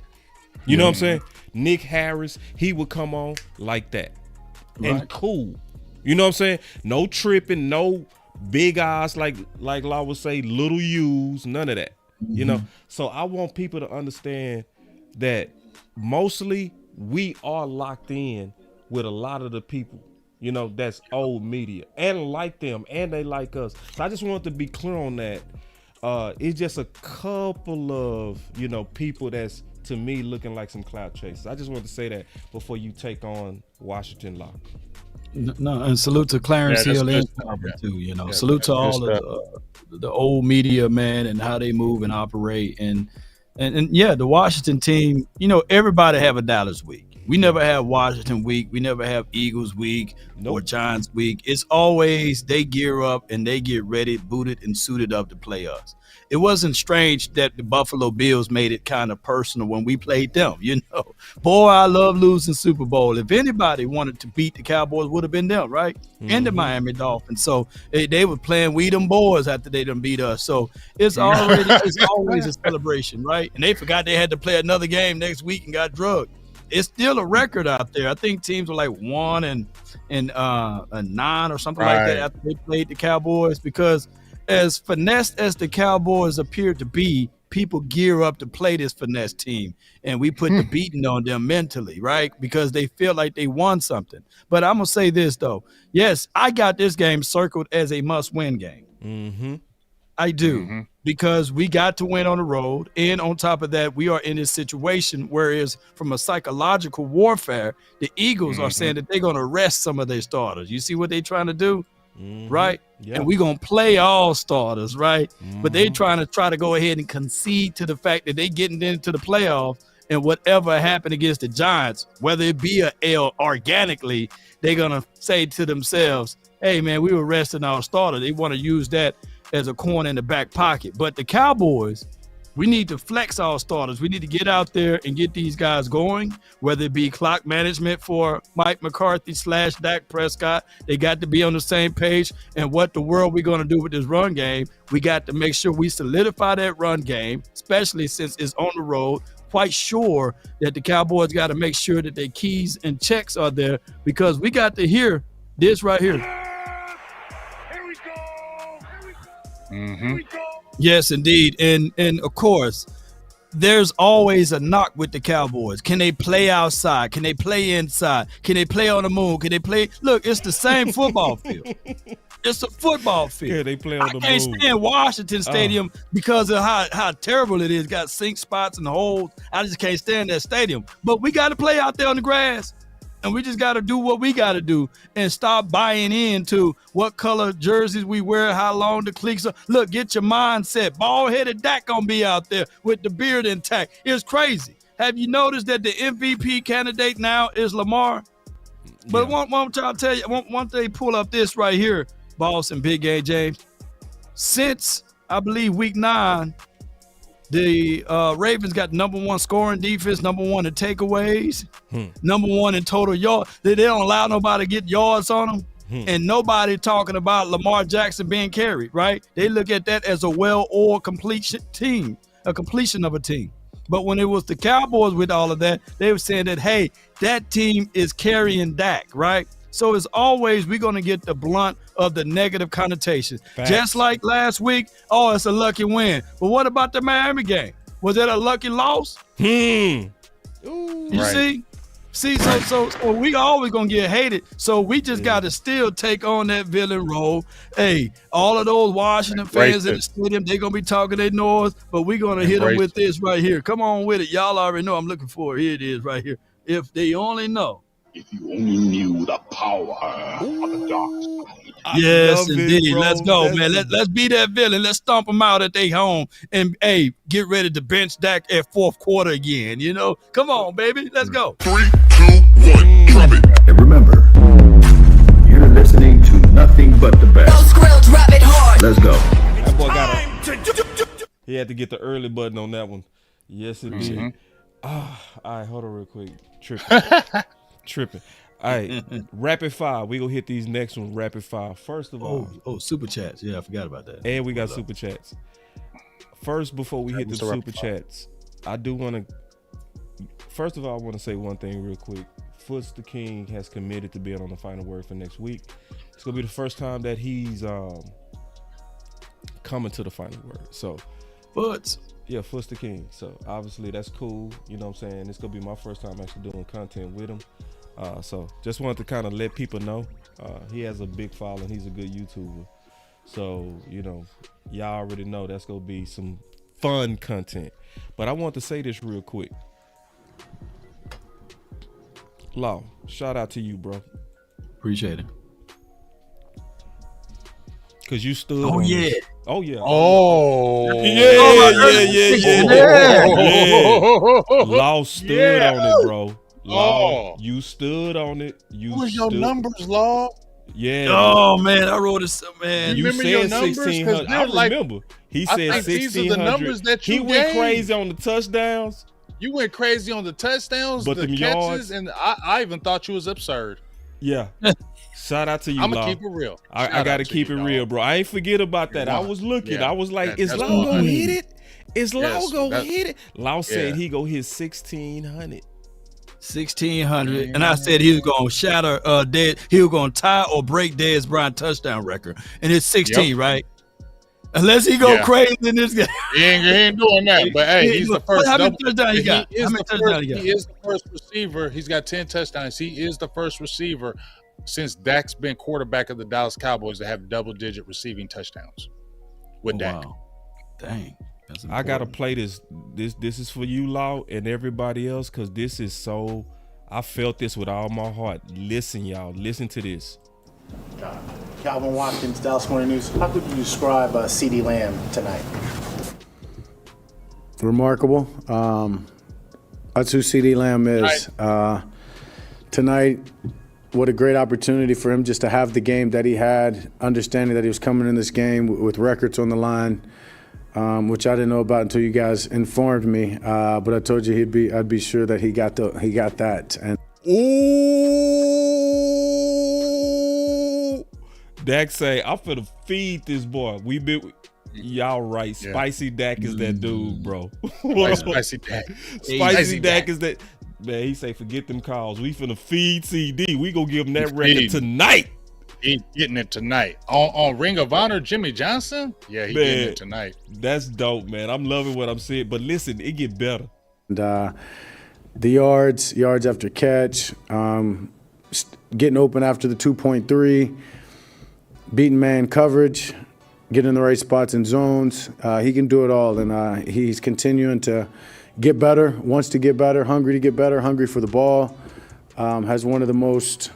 You know what I'm saying? Nick Harris, he would come on like that. And cool. You know what I'm saying? No tripping, no big eyes like Law would say, little U's, none of that. You know? So I want people to understand that mostly we are locked in with a lot of the people, that's old media and like them and they like us. So I just want to be clear on that. It's just a couple of, people that's to me looking like some clout chasers. I just want to say that before you take on Washington Law. No, and salute to Clarence Hill and too. Salute to all of the old media, man, and how they move and operate. And the Washington team, everybody have a Dallas week. We never have Washington week. We never have Eagles week or Giants week. It's always they gear up and they get ready, booted and suited up to play us. It wasn't strange that the Buffalo Bills made it kind of personal when we played them. Boy, I love losing Super Bowl. If anybody wanted to beat the Cowboys, would have been them, right? And the Miami Dolphins. So they were playing we them boys after they done beat us. So it's always a celebration, right? And they forgot they had to play another game next week and got drugged. It's still a record out there. I think teams were like 1-9 or something like that after they played the Cowboys, because as finessed as the Cowboys appear to be, people gear up to play this finesse team, and we put the beating on them mentally, right? Because they feel like they won something. But I'm going to say this, though. Yes, I got this game circled as a must-win game. I do, because we got to win on the road, and on top of that, we are in this situation, whereas from a psychological warfare, the Eagles are saying that they're going to rest some of their starters. You see what they're trying to do? Right? Yeah. And we're going to play all starters, right? But they try to go ahead and concede to the fact that they getting into the playoffs, and whatever happened against the Giants, whether it be a L organically, they're going to say to themselves, hey, man, we were resting our starter. They want to use that as a corner in the back pocket. But the Cowboys, we need to flex our starters. We need to get out there and get these guys going, whether it be clock management for Mike McCarthy / Dak Prescott. They got to be on the same page. And what the world we're going to do with this run game, we got to make sure we solidify that run game, especially since it's on the road. Quite sure that the Cowboys got to make sure that their keys and checks are there, because we got to hear this right here. Here we go. Yes, indeed. And of course, there's always a knock with the Cowboys. Can they play outside? Can they play inside? Can they play on the moon? Can they play? Look, it's the same football field. It's a football field. Yeah, they play on the moon. I can't stand Washington Stadium because of how terrible it is. Got sink spots and holes. I just can't stand that stadium. But we got to play out there on the grass. And we just got to do what we got to do and stop buying into what color jerseys we wear, how long the cleats are. Look, get your mindset. Bald-headed Dak going to be out there with the beard intact. It's crazy. Have you noticed that the MVP candidate now is Lamar? But one y'all tell you, once they pull up this right here, Boss and Big Game James, since I believe week 9, the Ravens got number 1 scoring defense, number 1 in takeaways, number 1 in total yards. They don't allow nobody to get yards on them, and nobody talking about Lamar Jackson being carried, right? They look at that as a well-oiled completion team, a completion of a team. But when it was the Cowboys with all of that, they were saying that, hey, that team is carrying Dak, right? So it's always we're going to get the blunt of the negative connotation. Facts. Just like last week, it's a lucky win. But what about the Miami game? Was that a lucky loss? You see? So we always going to get hated. So we just got to still take on that villain role. Hey, all of those Washington fans in the stadium, they're going to be talking their noise, but we're going to hit them with this right here. Come on with it. Y'all already know I'm looking for it. Here it is right here. If they only know. If you only knew the power of the dark side. Yes, indeed. Let's go, man. Let's be that villain. Let's stomp them out at their home and, hey, get ready to bench Dak at fourth quarter again. Come on, baby. Let's go. 3, 2, 1, drop it. And remember, you're listening to nothing but the best. Drop it hard. Let's go. That boy he had to get the early button on that one. Yes, it did. All right, hold on real quick. Tripping. All right, rapid fire. We gonna hit these next ones rapid fire. First of all, super chats. Yeah, I forgot about that. And we got super chats. First, before we hit the super chats, I do want to. First of all, I want to say one thing real quick. Foots the King has committed to being on the final word for next week. It's gonna be the first time that he's coming to the final word. So, Foots. Yeah, Foots the King. So obviously that's cool. You know what I'm saying? It's gonna be my first time actually doing content with him. So just wanted to kind of let people know. He has a big following. He's a good YouTuber. So, y'all already know that's gonna be some fun content. But I want to say this real quick. Law, shout out to you, bro. Appreciate it. Cause you stood. Oh yeah. This. Oh yeah. Oh yeah. Law stood on it, bro. Law, you stood on it. What was your numbers, Law? Yeah. Oh man, I wrote it. Man, you remember your numbers? 1600. I remember. He said 1600. These are the numbers that you went crazy on the touchdowns. You went crazy on the touchdowns, but the catches, yards, and I even thought you was absurd. Yeah. Shout out to you, I'm Law. gonna keep it real. I gotta keep it real, bro. I ain't forget about that. I was looking. I was like, is Law gonna hit it? Is Law gonna hit it? Law said he go hit 1600. 1600, and I said he was gonna shatter he was gonna tie or break Dez Bryant touchdown record, and it's 16, right? Unless he go crazy in this game. He ain't doing that. But hey, he's the first. How many touchdowns he got? He is the first receiver. He's got 10 touchdowns. He is the first receiver since Dak's been quarterback of the Dallas Cowboys to have double-digit receiving touchdowns with Dak. Wow. Dang. I gotta play this. This is for you, Law, and everybody else, because this is so. I felt this with all my heart. Listen, y'all. Listen to this. Calvin Watkins, Dallas Morning News. How could you describe CeeDee Lamb tonight? Remarkable. That's who CeeDee Lamb is. Tonight, what a great opportunity for him just to have the game that he had, understanding that he was coming in this game with records on the line. Which I didn't know about until you guys informed me. But I told you I'd be sure that he got that. And Dak say, I'm finna feed this boy. Y'all right. Yeah. Spicy Dak is that dude, bro. Spicy Dak. Spicy Dak is that. Man, he say, forget them calls. We finna feed CD. We gonna give him that record tonight. He's getting it tonight. On Ring of Honor, Jimmy Johnson? Yeah, he's getting it tonight. That's dope, man. I'm loving what I'm seeing. But listen, it get better. And the yards after catch, getting open after the 2.3, beating man coverage, getting in the right spots and zones. He can do it all, and he's continuing to get better, wants to get better, hungry to get better, hungry for the ball. Has one of the most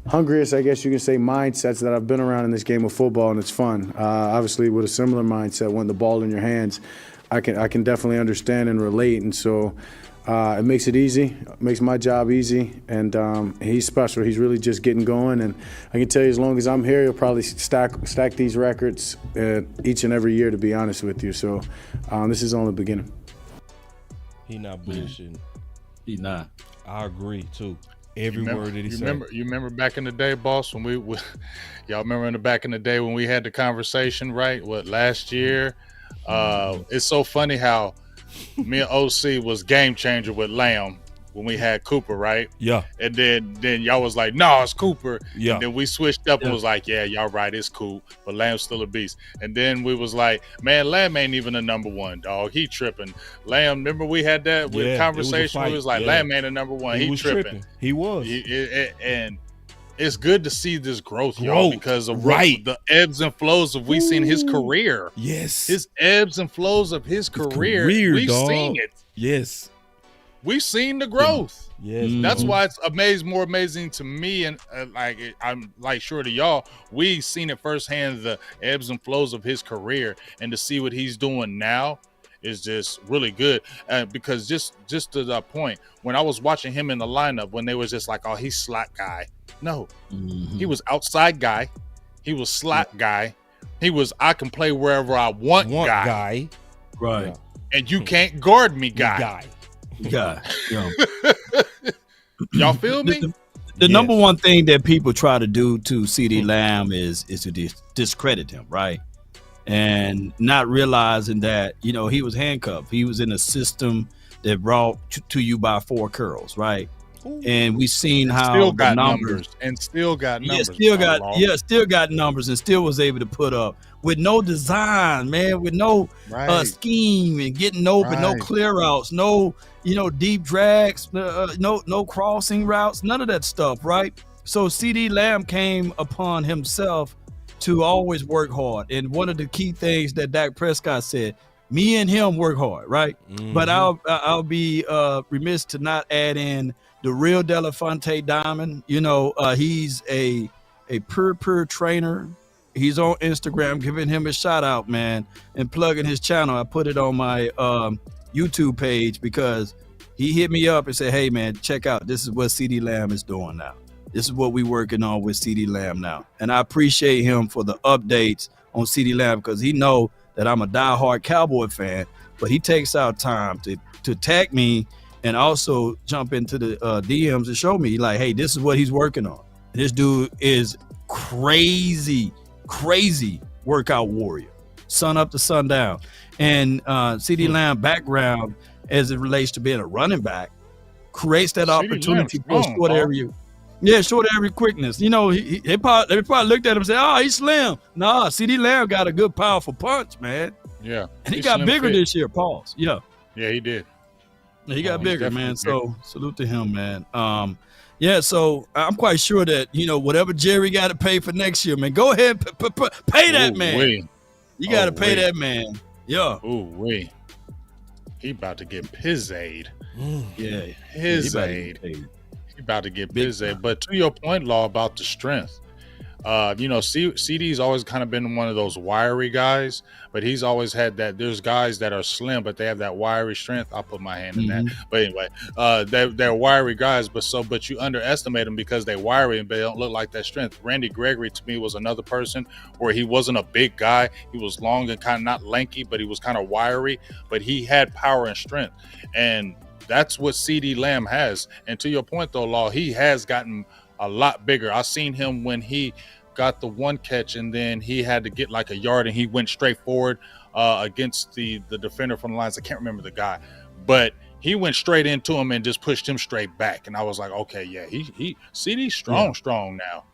hungriest, I guess you can say, mindsets that I've been around in this game of football, and it's fun. Obviously, with a similar mindset, when the ball in your hands, I can definitely understand and relate, and so it makes it easy, makes my job easy, and he's special. He's really just getting going, and I can tell you, as long as I'm here, he'll probably stack these records each and every year, to be honest with you. So this is only the beginning. He not bullshitting. He not. I agree too. Every word that he said. You remember back in the day, boss, when y'all remember back in the day when we had the conversation, right? What, last year? It's so funny how me and OC was game changer with Lamb when we had Cooper, right? Yeah. And then y'all was like, no, it's Cooper. Yeah. And then we switched up and was like, yeah, y'all right, it's cool, but Lamb's still a beast. And then we was like, man, Lamb ain't even a number one, dog. He tripping. Lamb, remember we had that conversation? We was like, Lamb ain't a number one. He tripping. He was. And it's good to see this growth, y'all, because of the ebbs and flows of we've seen his career. Yes. His ebbs and flows of his career. We've seen it. Yes. We've seen the growth. Yes. That's why it's more amazing to me, and I'm like sure to y'all, we've seen it firsthand, the ebbs and flows of his career, and to see what he's doing now is just really good. Because just to that point, when I was watching him in the lineup, when they was just like, oh, he's slot guy. No, he was outside guy. He was slot guy. He was I can play wherever I want guy. Right. Yeah. And you can't guard me guy. Yeah. Y'all feel me? The number one thing that people try to do to CeeDee Lamb is to discredit him, right? And not realizing that, he was handcuffed. He was in a system that brought to you by 4 curls, right? And we've seen how still got numbers and still got numbers. Still got numbers and still was able to put up with no design, man, with no scheme and getting open, no clear outs, no deep drags, no crossing routes, none of that stuff, right? So CeeDee Lamb came upon himself to always work hard, and one of the key things that Dak Prescott said, me and him work hard, right? But I'll be remiss to not add in the real Delafonte Diamond. He's a pure trainer. He's on Instagram, giving him a shout out, man, and plugging his channel. I put it on my YouTube page because he hit me up and said, hey, man, check out. This is what CeeDee Lamb is doing now. This is what we working on with CeeDee Lamb now. And I appreciate him for the updates on CeeDee Lamb because he know that I'm a diehard Cowboy fan, but he takes out time to tag me and also jump into the DMs and show me, like, hey, this is what he's working on. This dude is crazy workout warrior, sun up to sundown. And CeeDee Lamb background as it relates to being a running back creates that opportunity for short area. Yeah, short area quickness. You know, they probably looked at him and said, oh, he's slim. Nah, CeeDee Lamb got a good, powerful punch, man. Yeah. And he got bigger this year, pause. Yeah. Yeah, he did. He got bigger, man. So salute to him, man. Yeah, so I'm quite sure that, you know, whatever Jerry got to pay for next year, man, go ahead, pay that man. You got to pay that man. Yeah. Ooh, he about to get his aid. Yeah. His aid. He about to get his aid. But to your point, Law, about the strength, you know, CD's always kind of been one of those wiry guys, but he's always had that. There's guys that are slim, but they have that wiry strength. I'll put my hand in that. But anyway, they're wiry guys, but you underestimate them because they wiry and they don't look like that strength. Randy Gregory to me was another person where he wasn't a big guy. He was long and kind of not lanky, but he was kind of wiry, but he had power and strength. And that's what CeeDee Lamb has. And to your point though, Law, he has gotten a lot bigger. I seen him when he got the one catch and then he had to get like a yard and he went straight forward against the defender from the Lions. I can't remember the guy, but he went straight into him and just pushed him straight back. And I was like, okay, yeah, he CD's strong now.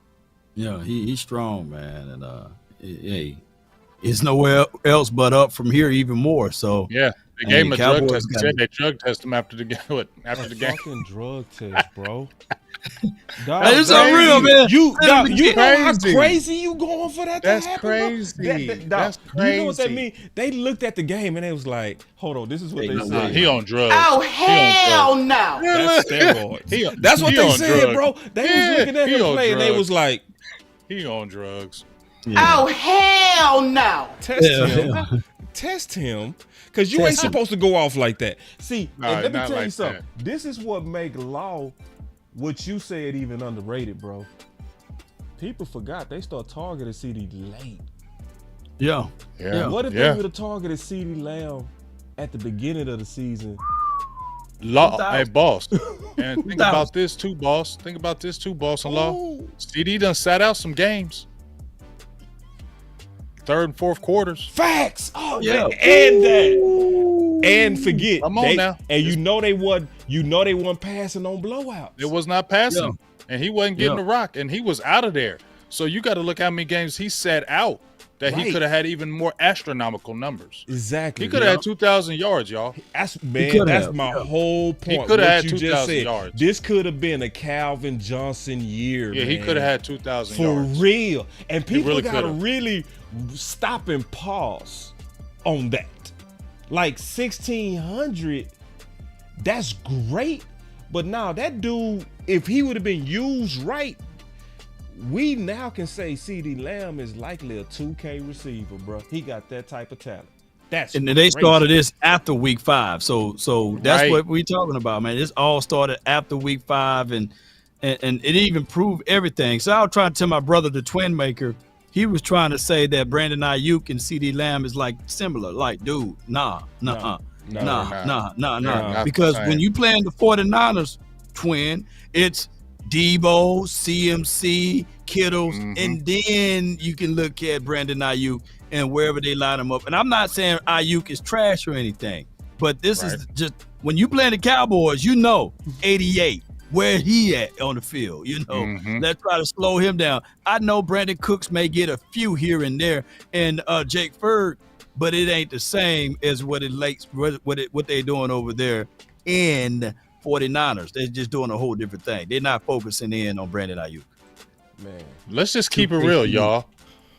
Yeah, he's strong, man. And hey, it's nowhere else but up from here even more. So yeah. They gave him a drug test. They said they drug test him after the game. Fucking drug test, bro. It's unreal, man. You know how crazy you going for that? That's to happen, crazy. That's crazy. You know what that mean? They looked at the game and they was like, "Hold on, this is what they said." He on drugs. Oh hell no! That's steroids. That's what they said, bro. They was looking at him play and they was like, "He on drugs." Yeah. Oh hell no! Test him. Because you ain't supposed to go off like that. See, and let me tell you something. This is what make Law, what you said, even underrated, bro. People forgot they start targeting CeeDee late. Yeah. What if they would have targeted CeeDee Lamb at the beginning of the season? Hey, boss. And think about this too, boss. Think about this too, boss and Law. CeeDee done sat out some games. Third and fourth quarters. Facts. Oh yeah. And that. And forget. Come on now. And you know they weren't passing on blowouts. It was not passing. And he wasn't getting the rock. And he was out of there. So you got to look how many games he sat out that he could have had even more astronomical numbers. Exactly. He could have had 2,000 yards, y'all. That's my whole point. He could have had 2,000 yards. This could have been a Calvin Johnson year. Yeah, he could have had 2,000 yards. For real. And people got to really stop and pause on that. Like 1,600, that's great. But now that dude, if he would have been used right, we now can say CeeDee Lamb is likely a 2K receiver, bro. He got that type of talent. And they started this after week 5. So that's what we're talking about, man. This all started after week 5 and it even proved everything. So I was trying to tell my brother, the twin maker, he was trying to say that Brandon Ayuk and CeeDee Lamb is like similar. Like, dude, nah. Because when you playing the 49ers, twin, it's Debo, CMC, Kittles, and then you can look at Brandon Ayuk and wherever they line them up. And I'm not saying Ayuk is trash or anything, but this is just when you play the Cowboys, you know, 88, where he at on the field, you know. Let's try to slow him down. I know Brandon Cooks may get a few here and there, and Jake Ferg, but it ain't the same as what they're doing over there in 49ers. They're just doing a whole different thing. They're not focusing in on Brandon Ayuk. Man, let's just keep it real, y'all.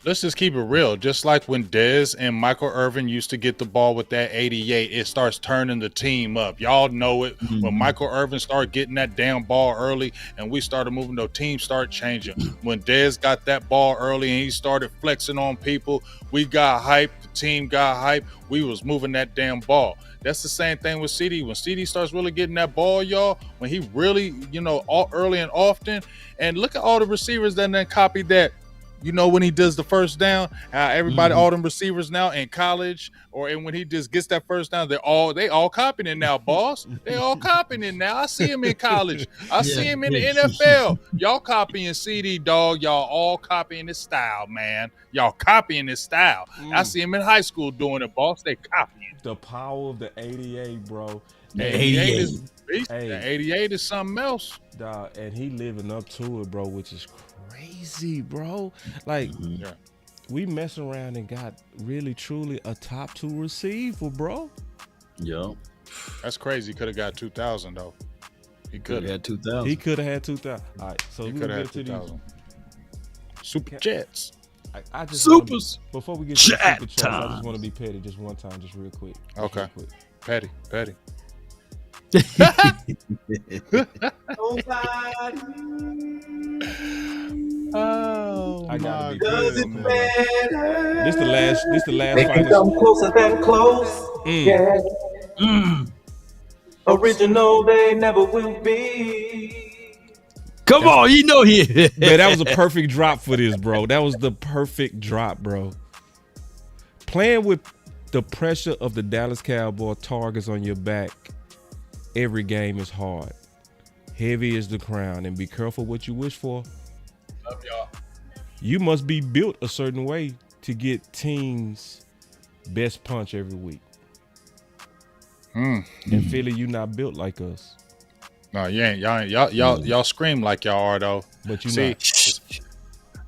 let's just keep it real. Just like when Dez and Michael Irvin used to get the ball with that 88, it starts turning the team up. Y'all know it. When Michael Irvin started getting that damn ball early and we started moving, the team started changing. When Dez got that ball early and he started flexing on people, we got hyped. The team got hyped. We was moving that damn ball. That's the same thing with CD. When CD starts really getting that ball, y'all, when he really, all early and often, and look at all the receivers that then copied that. When he does the first down, everybody, all them receivers now in college, and when he just gets that first down, they all copying it now, boss. They all copying it now. I see him in college. I see him in the NFL. Y'all copying CD, dog. Y'all all copying his style, man. Y'all copying his style. I see him in high school doing it, boss. They copying. The power of the 88, bro. The 88 is beast. The 88 is something else. Dog, and he living up to it, bro, which is crazy, bro. Like, we mess around and got really, truly a top 2 receiver, bro. Yeah. That's crazy. He could have got 2,000, though. He could have had 2,000. He could have had 2,000. All right, so he we could get have to 2,000. Super Jets. I just Supers. Before we get to the Chat Super Chats, I time. just want to be petty just one time, just real quick. Okay. Petty. Oh, I gotta be Does petty. it matter? This the last They can final. come closer than close. Yeah. Original, they never will be. Come on, he. Man, that was a perfect drop for this, bro. That was the perfect drop, bro. Playing with the pressure of the Dallas Cowboys targets on your back every game is hard. Heavy is the crown, and be careful what you wish for. Love y'all. You must be built a certain way to get teams' best punch every week. And Philly, you not built like us. No, you ain't. Y'all scream like y'all are though. But you see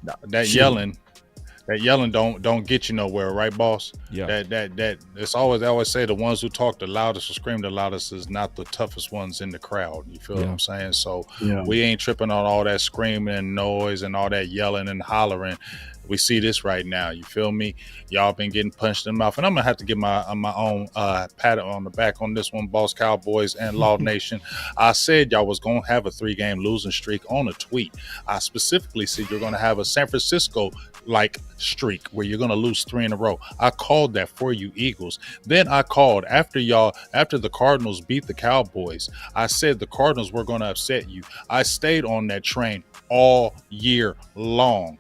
that yelling don't get you nowhere, right, boss? Yeah. That it's always, I always say the ones who talk the loudest or scream the loudest is not the toughest ones in the crowd. You feel what I'm saying? So we ain't tripping on all that screaming and noise and all that yelling and hollering. We see this right now. You feel me? Y'all been getting punched in the mouth. And I'm going to have to give my own pat on the back on this one, Boss Cowboys and Law Nation. I said y'all was going to have a 3-game losing streak on a tweet. I specifically said you're going to have a San Francisco-like streak where you're going to lose 3 in a row. I called that for you, Eagles. Then I called after the Cardinals beat the Cowboys. I said the Cardinals were going to upset you. I stayed on that train all year long.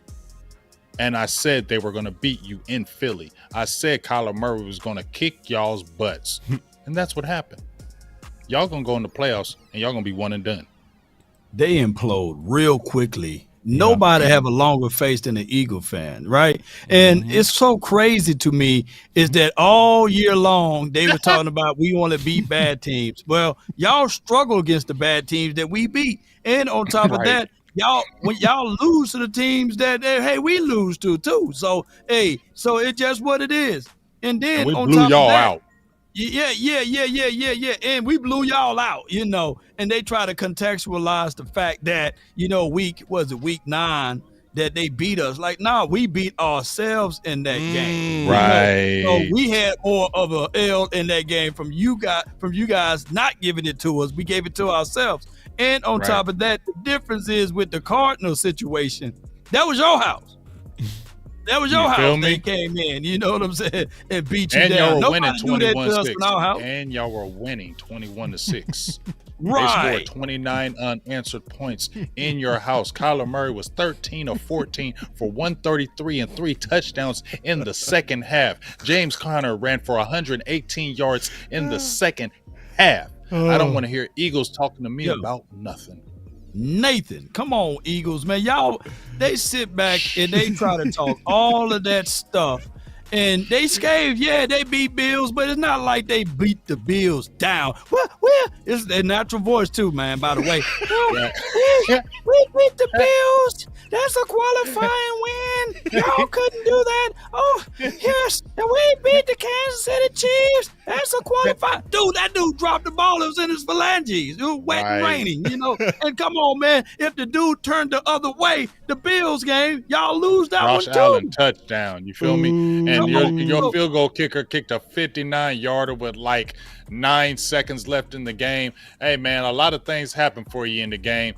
And I said they were going to beat you in Philly. I said Kyler Murray was going to kick y'all's butts. And that's what happened. Y'all going to go in the playoffs, and y'all going to be one and done. They implode real quickly. Nobody have a longer face than an Eagle fan, right? And it's so crazy to me is that all year long they were talking about we want to beat bad teams. Well, y'all struggle against the bad teams that we beat. And on top of that, when y'all lose to the teams that we lose to too. So so it's just what it is. And then we on blew top y'all of that, out. Yeah. And we blew y'all out, and they try to contextualize the fact that, week 9 that they beat us. Like, nah, we beat ourselves in that game. Right. So we had more of a L in that game from you guys not giving it to us. We gave it to ourselves. And on top of that, the difference is with the Cardinal situation, that was your house. That was your house. They came in, you know what I'm saying, and beat you and down. Y'all were winning 21-6. And y'all were winning 21-6. Right. They scored 29 unanswered points in your house. Kyler Murray was 13 of 14 for 133 and 3 touchdowns in the second half. James Conner ran for 118 yards in the second half. I don't want to hear Eagles talking to me about nothing. Nathan, come on, Eagles, man. Y'all, they sit back and they try to talk all of that stuff. And they scared, they beat Bills, but it's not like they beat the Bills down. Well, it's their natural voice too, man, by the way. We beat the Bills. That's a qualifying win. Y'all couldn't do that. Oh, yes. And we beat the Kansas City Chiefs. That's a qualified dude. That dude dropped the ball. It was in his phalanges. It was wet and raining, And come on, man. If the dude turned the other way, the Bills game, y'all lose that Josh one too. Allen touchdown. You feel me? And your field goal kicker kicked a 59-yarder with like 9 seconds left in the game. Hey, man, a lot of things happen for you in the game.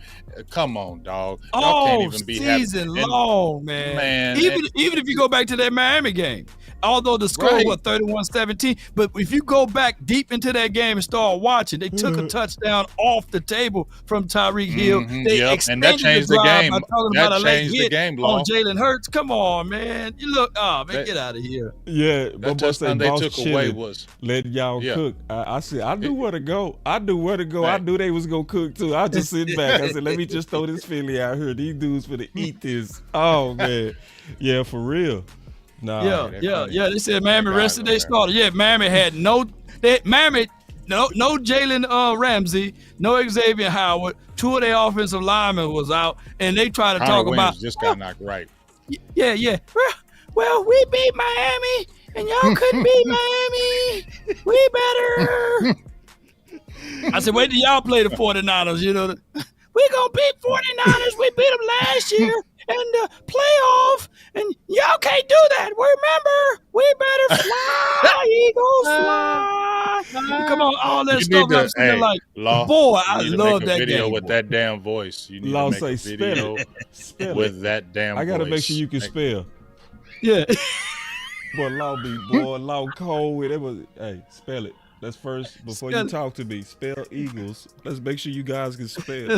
Come on, dog. Y'all can't even be season long, man. Even if you go back to that Miami game, although the score was 31-17, but if you go back deep into that game and start watching, they took a touchdown off the table from Tyreek Hill. They extended and that changed the game. That changed the game, on Jalen Hurts. Come on, man. You look, get out of here. Yeah, that touchdown they took away was let y'all cook. I said, I knew where to go. I knew they was gonna cook too. I just sit back. I said, let me just throw this Philly out here. These dudes finna eat this. Oh man, yeah, for real. Nah, They said Miami rested their starter. Yeah, Miami had no Jalen Ramsey, no Xavier Howard. 2 of their offensive linemen was out, and they try to talk about just got knocked right. Yeah. Well, we beat Miami, and y'all couldn't beat Miami. We better. I said, wait till y'all play the 49ers. We gonna beat 49ers. We beat them last year in the playoff, and y'all can't do that. Remember, we better fly, Eagles, fly. Come on, all that stuff. I'm sitting like, boy, I love that video game. With that damn voice. You need to make a video with that damn voice. I gotta make sure you can spell. Yeah. Boy, Law Cole. Hey, spell it. Let's first, before you talk to me, spell Eagles. Let's make sure you guys can spell.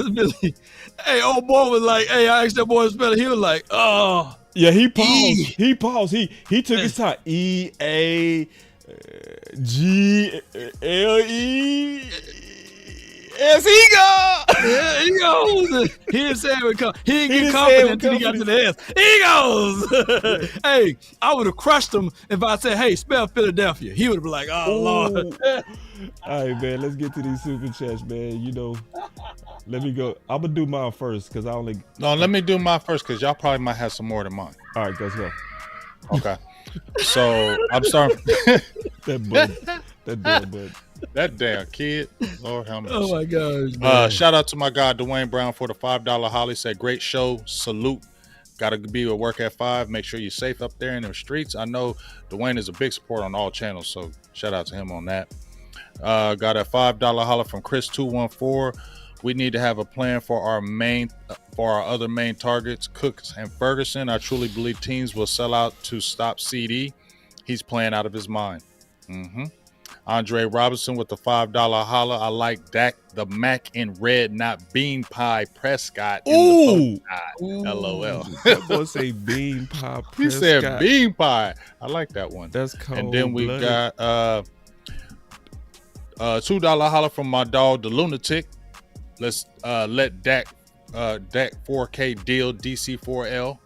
Hey, old boy was like, hey, I asked that boy to spell it. He was like, oh. Yeah, he paused. He paused. He took his time. E-A-G-L-E. Yeah, he goes. He didn't say it would come. He didn't get confident until he got to the S. He goes. Hey, I would have crushed him if I said, hey, spell Philadelphia. He would have been like, oh, Lord. All right, man, let's get to these super chats, man. Let me go. I'm going to do mine first because I only. No, let me do mine first because y'all probably might have some more than mine. All right, let's go. Okay. So I'm starting. That damn bud. That damn kid. Lord have mercy. Oh my gosh. Shout out to my guy Dwayne Brown for the $5 Holly. Said great show. Salute. Gotta be at work at 5. Make sure you're safe up there in the streets. I know Dwayne is a big support on all channels, so shout out to him on that. Got a $5 holler from Chris 214. We need to have a plan for our other main targets, Cooks and Ferguson. I truly believe teams will sell out to stop CD. He's playing out of his mind. Andre Robinson with the $5 holler. I like Dak the Mac in red, not bean pie Prescott. Ooh. LOL. That boy say bean pie Prescott. He said bean pie. I like that one. That's cold. And then we got $2 holler from my dog, the Lunatic. Let's let Dak 4K deal DC4L.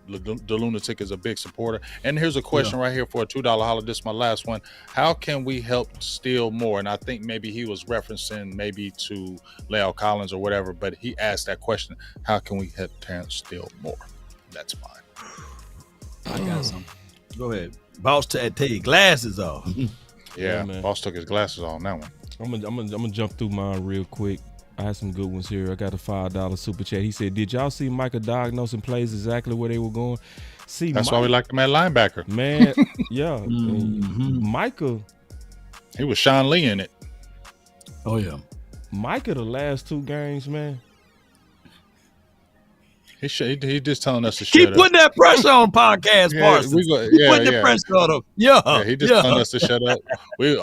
The Lunatic is a big supporter. And here's a question right here for a $2 holler. This is my last one. How can we help steal more? And I think maybe he was referencing maybe to La'el Collins or whatever, but he asked that question. How can we help Terrence steal more? That's mine. I got some. Go ahead. Boss, take your glasses off. Yeah, Boss took his glasses off on that one. I'm gonna jump through mine real quick. I had some good ones here. I got a $5 super chat. He said, did y'all see Micah diagnosing plays exactly where they were going? That's why we like him at linebacker. Man, yeah. Micah. He was Sean Lee in it. Oh, yeah. Micah, the last 2 games, man. He just telling us to keep shut up. Keep putting that pressure on podcast, Parsons. Keep putting the pressure on him. Yeah, he just telling us to shut up.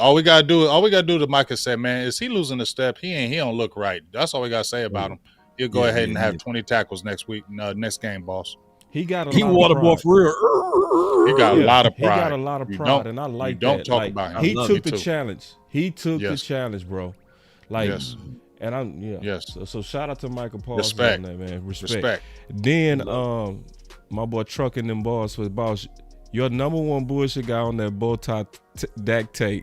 All we gotta do to Micah say, man, is he losing a step? He don't look right. That's all we gotta say about him. He'll go ahead and have 20 tackles next week, next game, boss. He got a lot water boy for real. He got a lot of pride. He got a lot of pride, and I like that. Don't talk about him. He took the challenge. He took the challenge, bro. Like. Yes. And I'm So shout out to Michael Parsons on that, man. Respect. Then my boy Trucking them boss with boss. Your number one bullshit guy on that bow tie Dak take.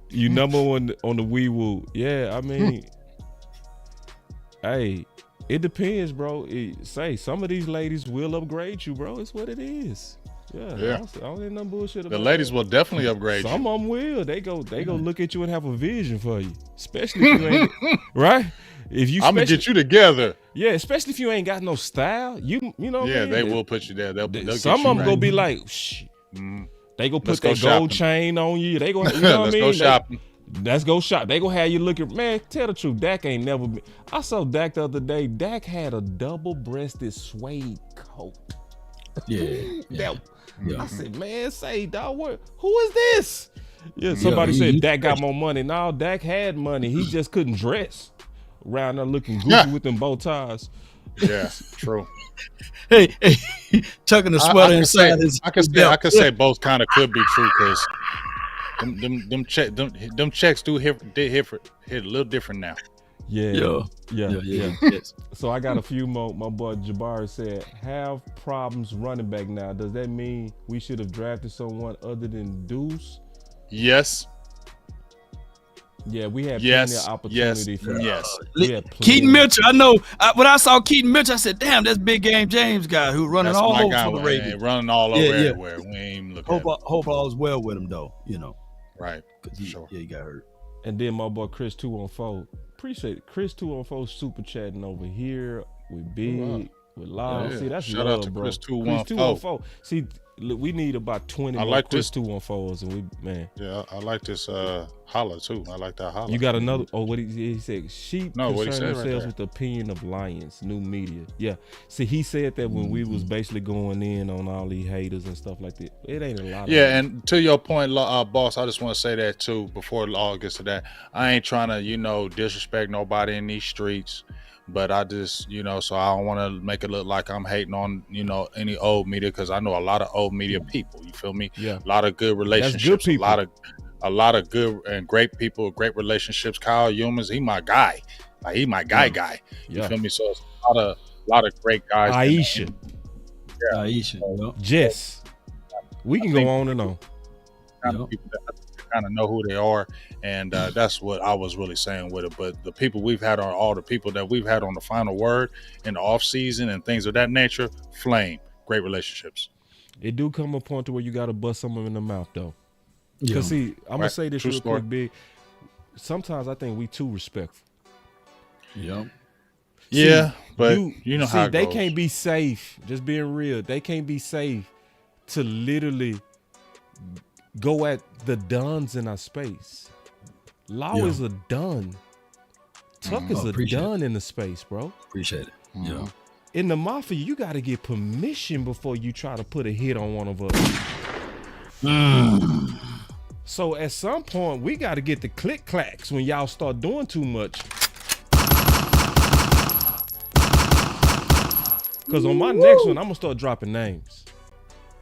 You number one on the wee woo. Yeah, I mean, hey, it depends, bro. Say some of these ladies will upgrade you, bro. It's what it is. Yeah. I don't ain't nothing bullshit about the ladies will definitely upgrade you. Some of them will. They go look at you and have a vision for you, especially if you ain't right. If you, I'm gonna get you together. Yeah, especially if you ain't got no style. You know. What I mean? They will put you there. They'll some get of them right. go be like, shh. They go put their gold shopping. chain on you. They go, you know what I mean? Go shopping. Let's go shop. They go have you looking. Man, tell the truth. Dak ain't never been. I saw Dak the other day. Dak had a double-breasted suede coat. Yeah. I said, man, say, dog, who is this? Yeah, somebody said Dak got more money. No, Dak had money. He just couldn't dress around there looking goofy with them bow ties. Yeah, true. Hey, chucking the sweater inside his belt. I could say both kind of could be true because them checks do hit a little different now. Yeah. Yes. So I got a few more. My boy Jabari said, have problems running back now. Does that mean we should have drafted someone other than Deuce? Yes. Yeah, we had plenty of opportunity for Keaton Mitchell. I know when I saw Keaton Mitchell, I said, damn, that's big game James guy who running all over for the Ravens. Running all over everywhere. We ain't looking hope all is well with him though, you know. Right. He got hurt. And then my boy Chris 214. Appreciate it. Chris 214 super chatting over here with Big, with Loud. See, that's shout love, out to bro. Chris 214. See, look, we need about 20 I more like Chris this 214s, and we, man. Yeah, I like this holla too. I like that holla. You got another? Oh, what he said? Sheep concern themselves right with the opinion of lions. New media. Yeah. See, he said that when we was basically going in on all these haters and stuff like that. It ain't a lot. And to your point, boss, I just want to say that too. Before Law gets to that, I ain't trying to disrespect nobody in these streets. But I just, so I don't want to make it look like I'm hating on, any old media, because I know a lot of old media people. You feel me? Yeah. A lot of good relationships. That's good people. A lot of good and great people, great relationships. Kyle Humans, he my guy. Like he my guy. You feel me? So it's a lot of great guys. Aisha. Yeah. Aisha. Jess. We can go on and on. People that kind of know who they are, and that's what I was really saying with it. But the people we've had are all the people that we've had on the final word in the off season and things of that nature. Flame, great relationships. It do come a point to where you got to bust someone in the mouth though. Because see, I'm gonna say this real quick, Big. Sometimes I think we too respectful. But you know how they can't be safe. Just being real, they can't be safe to literally go at the duns in our space. Law is a dun. Tuck is a dun in the space, bro. Appreciate it. Yeah. In the mafia, you got to get permission before you try to put a hit on one of us. So at some point, we got to get the click clacks when y'all start doing too much. Because on my next one, I'm gonna start dropping names.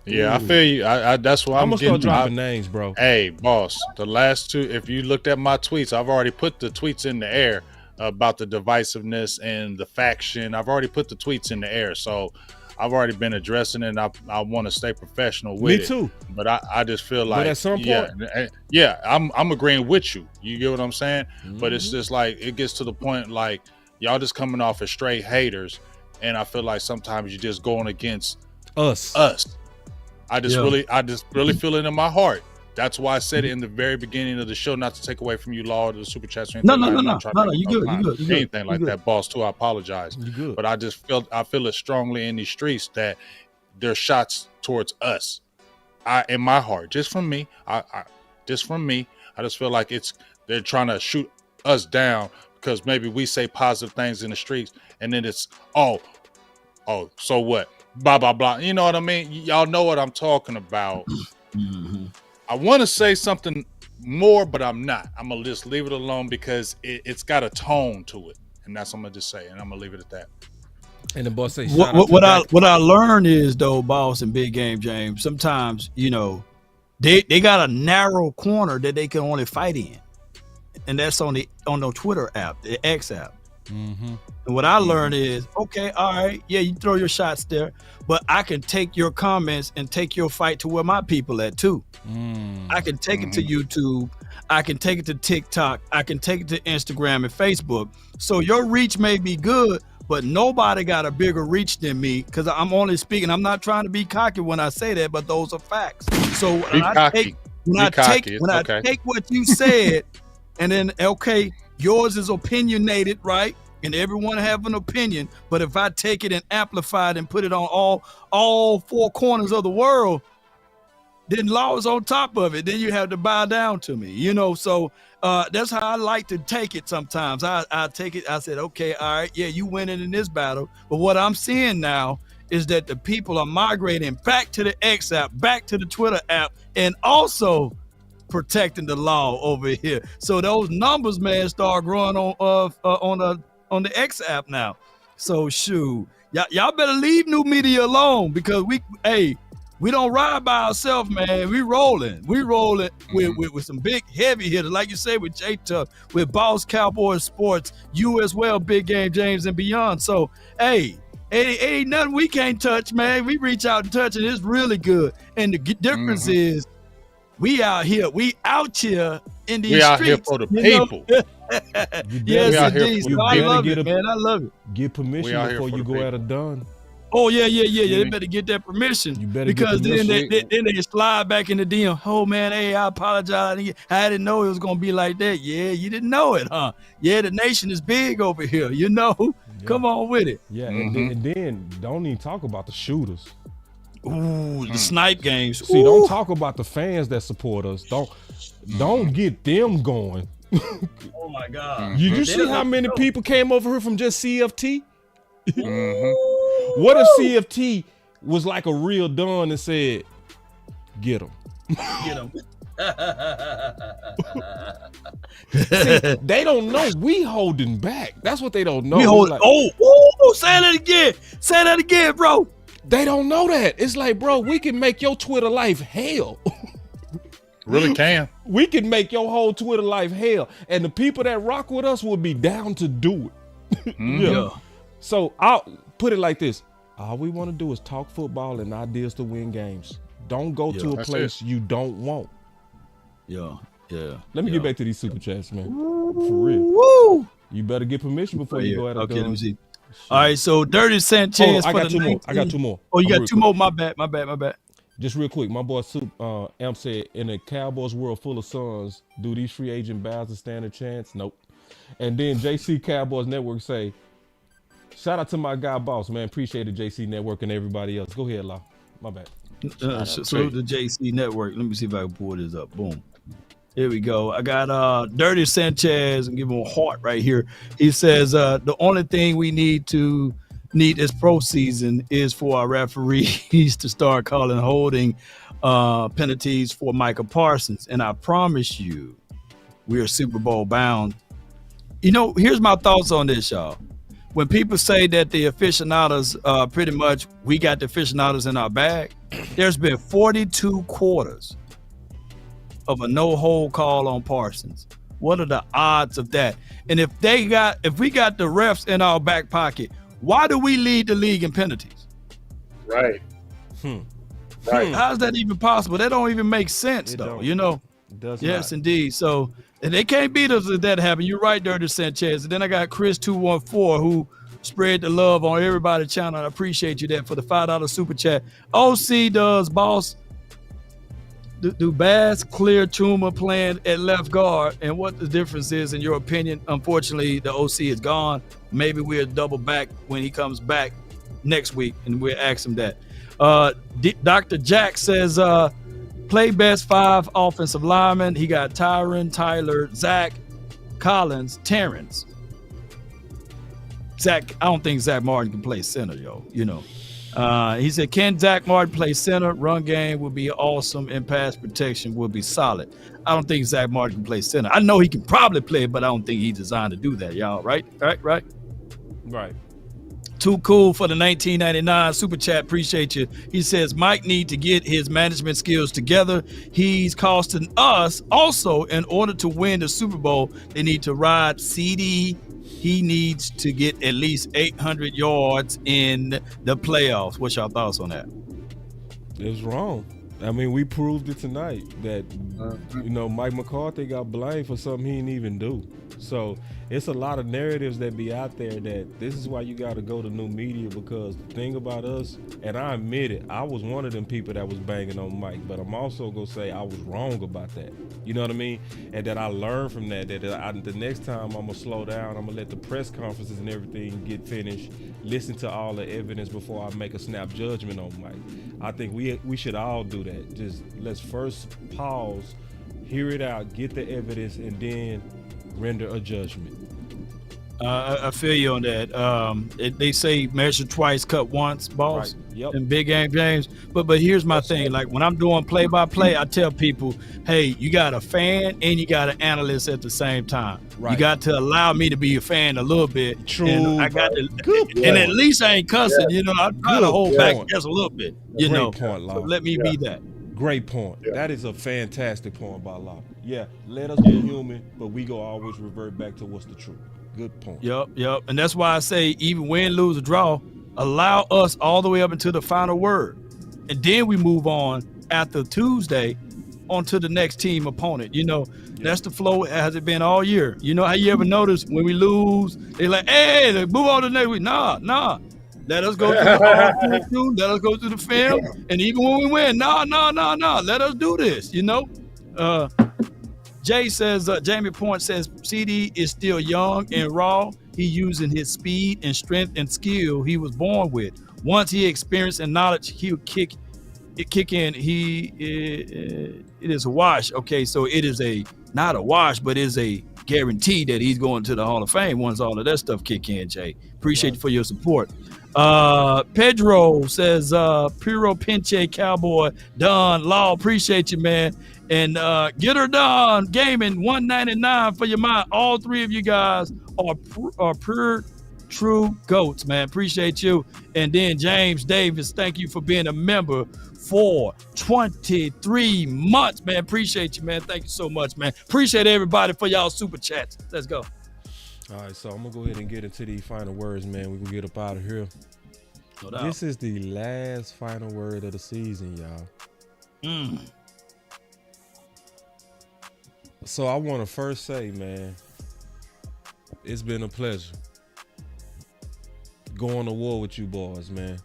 Yeah, I feel you. That's why I'm gonna start dropping names, bro. Hey, boss, the last two, if you looked at my tweets, I've already put the tweets in the air about the divisiveness and the faction. I've already put the tweets in the air. So I've already been addressing it, and I want to stay professional with it. Me too. But I just feel like, but at some point, I'm agreeing with you. You get what I'm saying? But it's just like, it gets to the point like y'all just coming off as straight haters. And I feel like sometimes you're just going against us. I just really feel it in my heart. That's why I said it in the very beginning of the show, not to take away from you, Law, the super chats. No. You good. Anything like that, boss. Too, I apologize. You good. But I feel it strongly in these streets that there's shots towards us. In my heart, just from me. I just feel like they're trying to shoot us down because maybe we say positive things in the streets, and then it's oh, so what? Blah blah blah. You know what I mean? Y'all know what I'm talking about. I want to say something more, but I'm not. I'm gonna just leave it alone because it's got a tone to it, and that's what I'm gonna just say, and I'm gonna leave it at that. And the boss say, what I learned is though, boss and big game James. Sometimes they got a narrow corner that they can only fight in, and that's on the Twitter app, the X app. And what I learned is, okay, all right, yeah, you throw your shots there, but I can take your comments and take your fight to where my people at too. I can take it to YouTube. I can take it to TikTok. I can take it to Instagram and Facebook. So your reach may be good, but nobody got a bigger reach than me because I'm only speaking. I'm not trying to be cocky when I say that, but those are facts. So when I take what you said, and then okay, yours is opinionated, right? And everyone have an opinion, but if I take it and amplify it and put it on all four corners of the world, then law is on top of it. Then you have to bow down to me, you know. So that's how I like to take it sometimes. I take it, I said, okay, all right, yeah, you winning in this battle. But what I'm seeing now is that the people are migrating back to the X app, back to the Twitter app, and also protecting the law over here. So those numbers, man, start growing on the X app now. So shoot, y'all better leave new media alone because we don't ride by ourselves, man. We rolling with some big heavy hitters, like you say, with J Tuck, with Boss Cowboy Sports, you as well, Big Game James and beyond. So ain't nothing we can't touch, man. We reach out and touch, and it's really good. And the difference is we out here in these streets. We out here for the people. Yes, indeed. So I love it, man. I love it. Get permission before you go out of done. Oh yeah. They better get that permission. You better because then they slide back in the DM. Oh man, hey, I apologize. I didn't know it was gonna be like that. Yeah, you didn't know it, huh? Yeah, the nation is big over here. You know, come on with it. Yeah, and then don't even talk about the shooters. Ooh, the snipe games. See, don't talk about the fans that support us. Don't get them going. Oh my God! You see how many people came over here from just CFT? What if CFT was like a real Don and said, "Get them, get them"? See, they don't know we holding back. That's what they don't know. We hold. Like, say that again, bro. They don't know that. It's like, bro, we can make your Twitter life hell. Really can. We can make your whole Twitter life hell. And the people that rock with us will be down to do it. Yeah. So I'll put it like this. All we want to do is talk football and ideas to win games. Don't go to a place you don't want. Yeah. Let me get back to these super chats, man. For real. Woo! You better get permission before you go out of Okay, let me see. All right, so Dirty Sanchez. I got two more. Oh, you got two more? My bad. Just real quick, my boy Amp said, in a Cowboys world full of suns, do these free agent Bowser stand a chance? Nope. And then JC Cowboys Network say, shout out to my guy Boss, man. Appreciate it, JC Network and everybody else. Go ahead, La. My bad. So the JC Network. Let me see if I can pull this up. Boom. Here we go. I got Dirty Sanchez and give him a heart right here. He says the only thing we need this pro season is for our referees to start calling holding penalties for Micah Parsons. And I promise you, we're Super Bowl bound. You know, here's my thoughts on this, y'all. When people say that the aficionados, pretty much we got the aficionados in our bag, there's been 42 quarters of a no-hold call on Parsons. What are the odds of that? And if we got the refs in our back pocket, why do we lead the league in penalties? Right. Right. How's that even possible? That don't even make sense, though. You know. It does yes, not. indeed. So and they can't beat us if that happen. You're right, Dirty Sanchez. And then I got Chris 214 who spread the love on everybody's channel. I appreciate you that for the $5 super chat. OC does, boss. Do Bass clear Chuma playing at left guard, and what the difference is in your opinion? Unfortunately, the OC is gone. Maybe we'll double back when he comes back next week, and we'll ask him that. Dr. Jack says, play best 5 offensive linemen. He got Tyron, Tyler, Zach, Collins, Terrence. Zach, I don't think Zach Martin can play center, you know. He said, can Zach Martin play center? Run game would be awesome and pass protection would be solid. I don't think Zach Martin can play center. I know he can probably play it, but I don't think he's designed to do that, y'all. Right. Too cool for the 1999 super chat. Appreciate you. He says, Mike need to get his management skills together. He's costing us also in order to win the Super Bowl. They need to ride CD. He needs to get at least 800 yards in the playoffs. What's your thoughts on that? It's wrong. I mean, we proved it tonight that, Mike McCarthy got blamed for something he didn't even do. So it's a lot of narratives that be out there that this is why you got to go to new media, because the thing about us, and I admit it, I was one of them people that was banging on Mike, but I'm also going to say I was wrong about that. You know what I mean? And that I learned from that, the next time I'm going to slow down. I'm going to let the press conferences and everything get finished, listen to all the evidence before I make a snap judgment on Mike. I think we should all do that. Just let's first pause, hear it out, get the evidence, and then render a judgment. I feel you on that. They say measure twice, cut once, boss. Right. Yep. In big game games. But here's my thing. Like when I'm doing play-by-play, I tell people, hey, you got a fan and you got an analyst at the same time. Right. You got to allow me to be a fan a little bit. True. And I got to, and at least I ain't cussing. Yeah. I try to hold back just a little bit. Great point, so let me be that. Great point. Yeah. That is a fantastic point by Law. Yeah, let us be human, but we go always revert back to what's the truth. Good point. Yep. And that's why I say even win, lose, or draw, allow us all the way up until the final word. And then we move on after Tuesday onto the next team opponent. That's the flow as it been all year. How you ever notice when we lose, they're like, hey, move on to the next week. Nah. Let us go through the film. Let us go through the film. And even when we win, no. Let us do this, Jay says, Jamie Point says, CD is still young and raw. He using his speed and strength and skill he was born with. Once he experienced and knowledge, he'll kick in. It is a wash. Okay, so it is not a wash, but is a guarantee that he's going to the Hall of Fame once all of that stuff kick in, Jay. Appreciate you for your support. Pedro says, Piro Pinche Cowboy, Don Law, appreciate you, man. And Get Her Done Gaming, $199 for your mind. All three of you guys are pure true goats, man. Appreciate you. And then James Davis, thank you for being a member for 23 months, man. Appreciate you, man. Thank you so much, man. Appreciate everybody for y'all super chats. Let's go. All right, so I'm going to go ahead and get into the final words, man. We're going to get up out of here. No doubt. This is the last final word of the season, y'all. So I want to first say, man, it's been a pleasure going to war with you boys, man.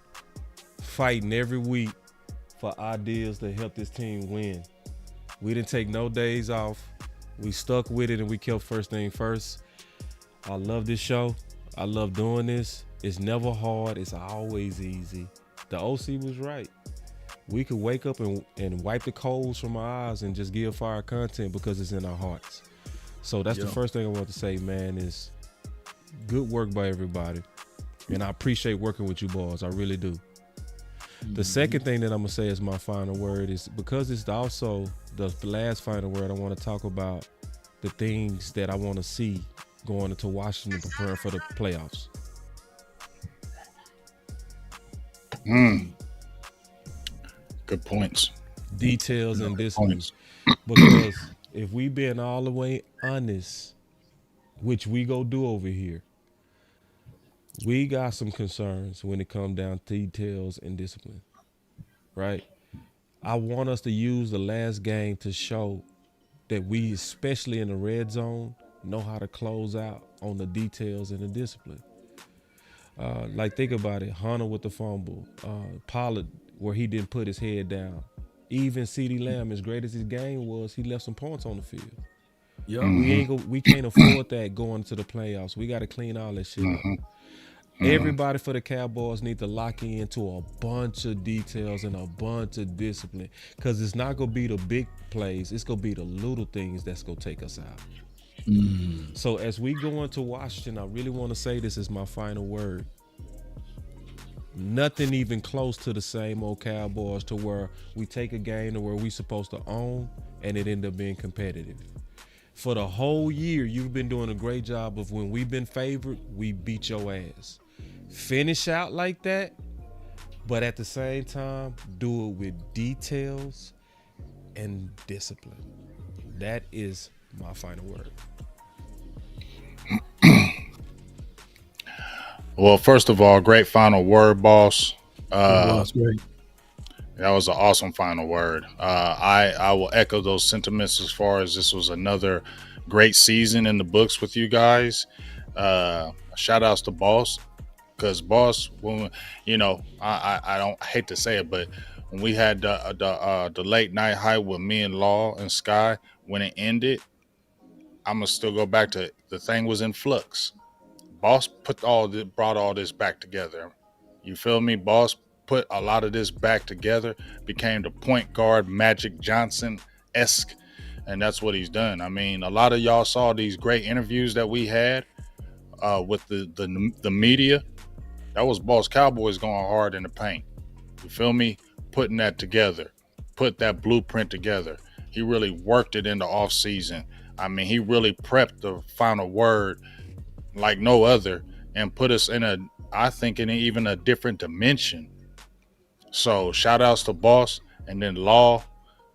Fighting every week for ideas to help this team win. We didn't take no days off. We stuck with it and we kept first thing first. I love this show. I love doing this. It's never hard. It's always easy. The OC was right. We could wake up and wipe the coals from our eyes and just give fire content because it's in our hearts. So that's the first thing I want to say, man, is good work by everybody. And I appreciate working with you boys. I really do. The second thing that I'm going to say is my final word is because it's also the last final word, I want to talk about the things that I want to see going into Washington preparing for the playoffs. Good points. Details and discipline. Because if we being all the way honest, which we go do over here, we got some concerns when it comes down to details and discipline, right? I want us to use the last game to show that we, especially in the red zone, know how to close out on the details and the discipline. Like, think about it. Hunter with the fumble. Pollard, where he didn't put his head down. Even CeeDee Lamb, as great as his game was, he left some points on the field. We can't afford that going to the playoffs. We got to clean all that shit up. Everybody for the Cowboys need to lock into a bunch of details and a bunch of discipline, because it's not going to be the big plays. It's going to be the little things that's going to take us out. So as we go into Washington, I really want to say this is my final word. Nothing even close to the same old Cowboys to where we take a game to where we supposed to own and it end up being competitive. For the whole year, you've been doing a great job of when we've been favored, we beat your ass. Finish out like that, but at the same time, do it with details and discipline. That is my final word. Well, first of all, great final word, boss. That's great. That was an awesome final word. I will echo those sentiments as far as this was another great season in the books with you guys. Shout outs to Boss, because Boss, when I don't hate to say it, but when we had the late night hype with me and Law and Sky, when it ended, I'm gonna still go back to the thing was in flux. Boss brought all this back together. You feel me? Boss put a lot of this back together, became the point guard Magic Johnson-esque, and that's what he's done. I mean, a lot of y'all saw these great interviews that we had with the media. That was Boss Cowboys going hard in the paint. You feel me? Putting that together, put that blueprint together. He really worked it in the off season. I mean, he really prepped the final word like no other and put us in even a different dimension. So shout outs to Boss, and then Law,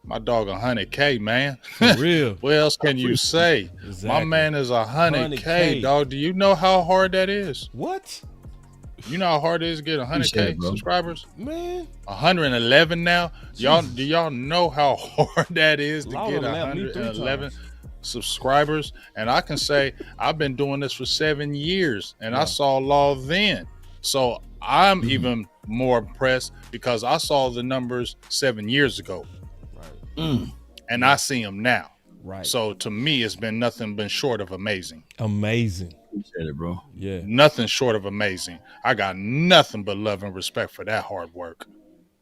my dog, 100K, man. For real. What else can you say? Exactly. My man is 100K, dog. Do you know how hard that is? What? You know how hard it is to get 100K subscribers? Man. 111 now. Jesus. Do y'all know how hard that is to Law get done laughed me 111 3 subscribers? And I can say I've been doing this for 7 years, and I saw Law then. So I'm even more impressed because I saw the numbers 7 years ago. Right. And I see them now. Right. So to me, it's been nothing but short of amazing. Amazing. Appreciate it, bro. Yeah. Nothing short of amazing. I got nothing but love and respect for that hard work.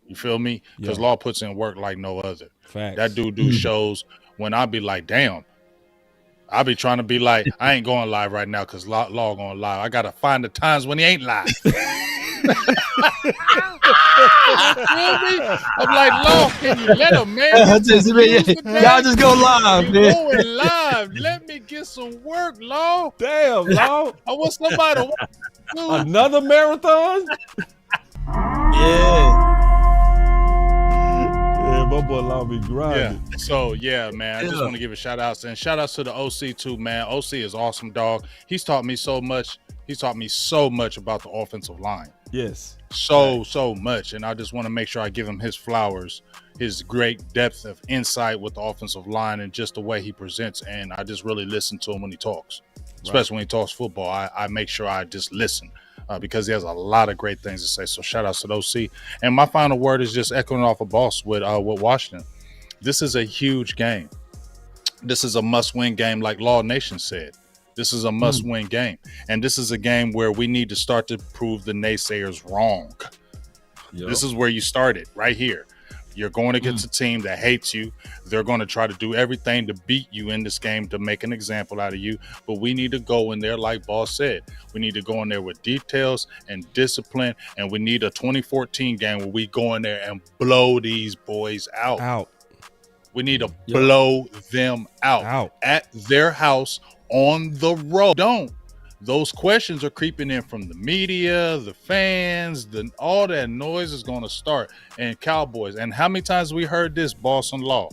You feel me? Because Law puts in work like no other. Facts. That dude do shows when I be like, damn. I be trying to be like, I ain't going live right now because Law going live. I got to find the times when he ain't live. I'm like, Law, can you let him, man? Y'all just go live, man. Going live. Let me get some work, Law. Damn, Law. I want somebody to another marathon? Yeah. Yeah, my boy Law be grinding. Yeah. So yeah, man. I just want to give a shout out and shout outs to the OC too, man. OC is awesome, dog. He's taught me so much. He's taught me so much about the offensive line. Yes. So much. And I just want to make sure I give him his flowers, his great depth of insight with the offensive line and just the way he presents. And I just really listen to him when he talks, especially when he talks football. I make sure I just listen because he has a lot of great things to say. So shout outs to the OC. And my final word is just echoing off of Boss with Washington. This is a huge game. This is a must-win game, like Law Nation said. This is a must-win game. And this is a game where we need to start to prove the naysayers wrong. Yep. This is where you started, right here. You're going against a team that hates you. They're going to try to do everything to beat you in this game to make an example out of you. But we need to go in there, like Boss said. We need to go in there with details and discipline. And we need a 2014 game where we go in there and blow these boys out. We need to blow them out at their house on the road. Those questions are creeping in from the media, the fans, all that noise is going to start. And Cowboys, and how many times we heard this, Boss and Law?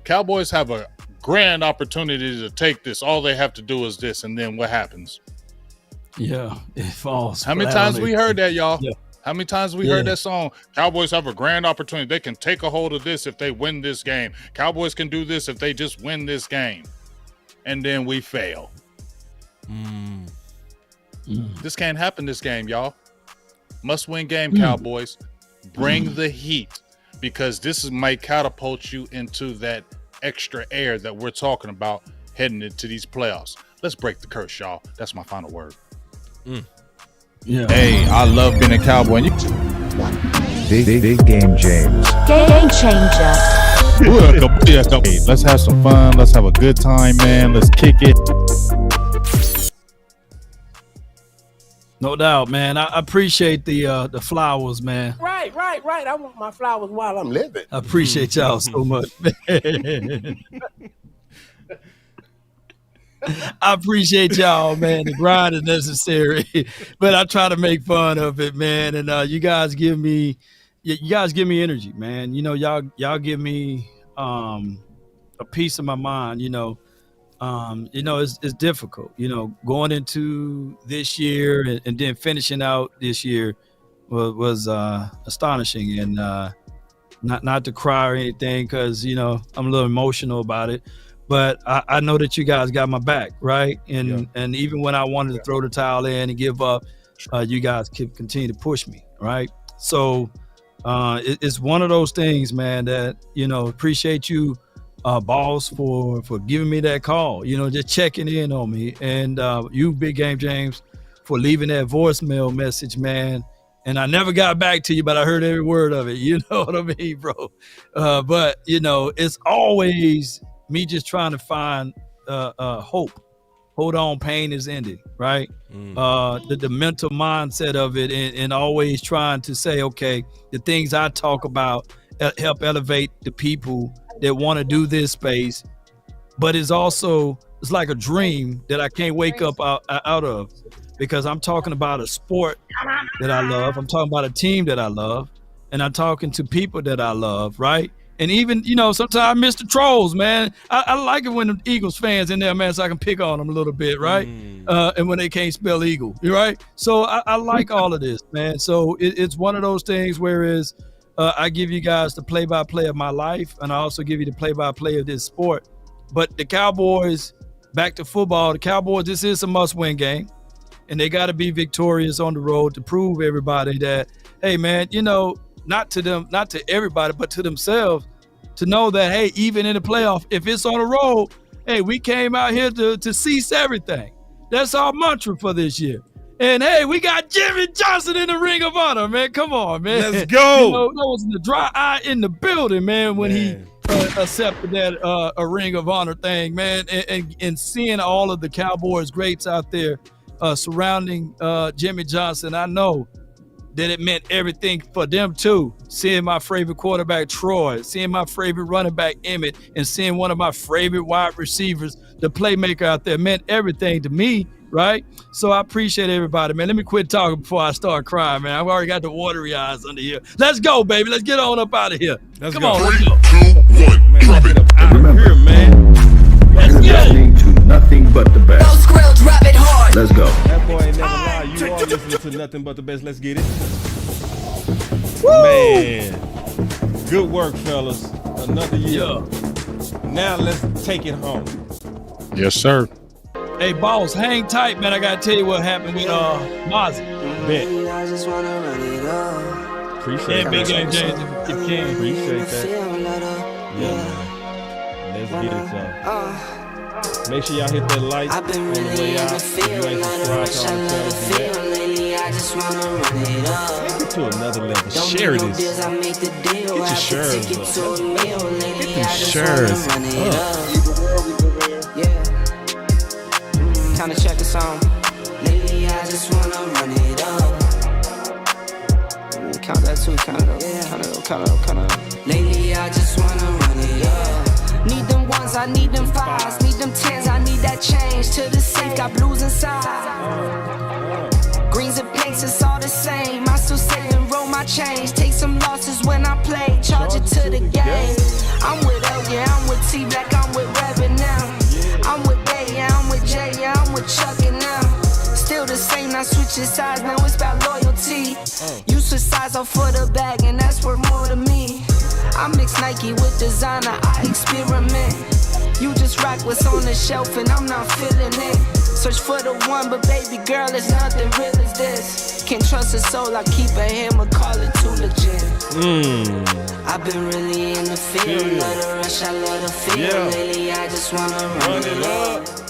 Cowboys have a grand opportunity to take this. All they have to do is this, and then what happens? Yeah, it falls. How many times we heard that, y'all? Yeah. How many times we heard that song? Cowboys have a grand opportunity. They can take a hold of this if they win this game. Cowboys can do this if they just win this game. And then we fail. This can't happen this game, y'all. Must-win game, Cowboys. Bring the heat, because this might catapult you into that extra air that we're talking about heading into these playoffs. Let's break the curse, y'all. That's my final word. Yeah. Hey, I love being a Cowboy. Big game, James. Game changer. Hey, let's have some fun. Let's have a good time, man. Let's kick it. No doubt, man. I appreciate the flowers, man. Right. I want my flowers while I'm living. I appreciate y'all so much, man. I appreciate y'all, man. The grind is necessary, but I try to make fun of it, man. And you guys give me energy, man. You know, y'all give me a piece of my mind. You know, it's difficult. You know, going into this year and then finishing out this year was astonishing, and not to cry or anything, because I'm a little emotional about it. But I know that you guys got my back, right? And even when I wanted to throw the towel in and give up, you guys continue to push me, right? So it's one of those things, man, that appreciate you, boss, for giving me that call, just checking in on me, and you, Big Game James, for leaving that voicemail message, man. And I never got back to you, but I heard every word of it. You know what I mean, bro? But it's always me just trying to find hope. Hold on, pain is ending, right? The mental mindset of it, and always trying to say, okay, the things I talk about help elevate the people that want to do this space. But it's like a dream that I can't wake up out of, because I'm talking about a sport that I love. I'm talking about a team that I love, and I'm talking to people that I love, right? And even, sometimes I miss the trolls, man. I like it when the Eagles fans in there, man, so I can pick on them a little bit, right? And when they can't spell eagle, right? So I like all of this, man. So it's one of those things where I give you guys the play-by-play of my life, and I also give you the play-by-play of this sport. But the Cowboys, back to football, the Cowboys, this is a must-win game, and they got to be victorious on the road to prove everybody that, hey, man, not to everybody, but to themselves, to know that, hey, even in the playoff, if it's on the road, hey, we came out here to cease everything. That's our mantra for this year. And, hey, we got Jimmy Johnson in the Ring of Honor, man. Come on, man. Let's go. That was the dry eye in the building, man, when he accepted that a Ring of Honor thing, man. And seeing all of the Cowboys greats out there surrounding Jimmy Johnson, I know that it meant everything for them too. Seeing my favorite quarterback, Troy, seeing my favorite running back, Emmett, and seeing one of my favorite wide receivers, the playmaker out there, meant everything to me, right? So I appreciate everybody, man. Let me quit talking before I start crying, man. I've already got the watery eyes under here. Let's go, baby. Let's get on up out of here. Let's go. 3, 2, 1, drop it. Remember, here, man. You're listening to nothing but the best. Drop it hard. Let's go. That boy ain't never lie. You are listening to nothing but the best. Let's get it. Man, good work, fellas. Another year. Now let's take it home. Yes, sir. Hey, boss, hang tight, man. I gotta tell you what happened with Mozzie. Bet. Yeah, Appreciate Big Game that. James, if you can. Appreciate that. Yeah, man. Let's get it, y'all. Make sure y'all hit that like on the way out. If you ain't subscribed to our channel, take it to another level. Share this. Get your shares up. Get them shares Kinda check the song. Lately, I just wanna run it up. Count that too, count it up, count it up. Lately, I just wanna run it up. Need them ones, I need them fives, need them tens, I need that change. To the safe, got blues inside. Greens and pinks, it's all the same. I still save and roll my change. Take some losses when I play, charge it to the game. I'm with L, yeah, I'm with T Black, I'm with Rabbit now. I'm with Bay, yeah, I'm with Jay, yeah, I'm with Chuck and now. Still the same, not switching sides, now it's about loyalty. You switch sides off for the bag, and that's worth more to me. I mix Nike with designer, I experiment. You just rock what's on the shelf, and I'm not feeling it. Search for the one, but baby girl, it's nothing real as this. Can't trust a soul, I keep a hammer, call it too legit. I've been really in the field, love the rush, I love the feel. Lately, I just wanna run it up.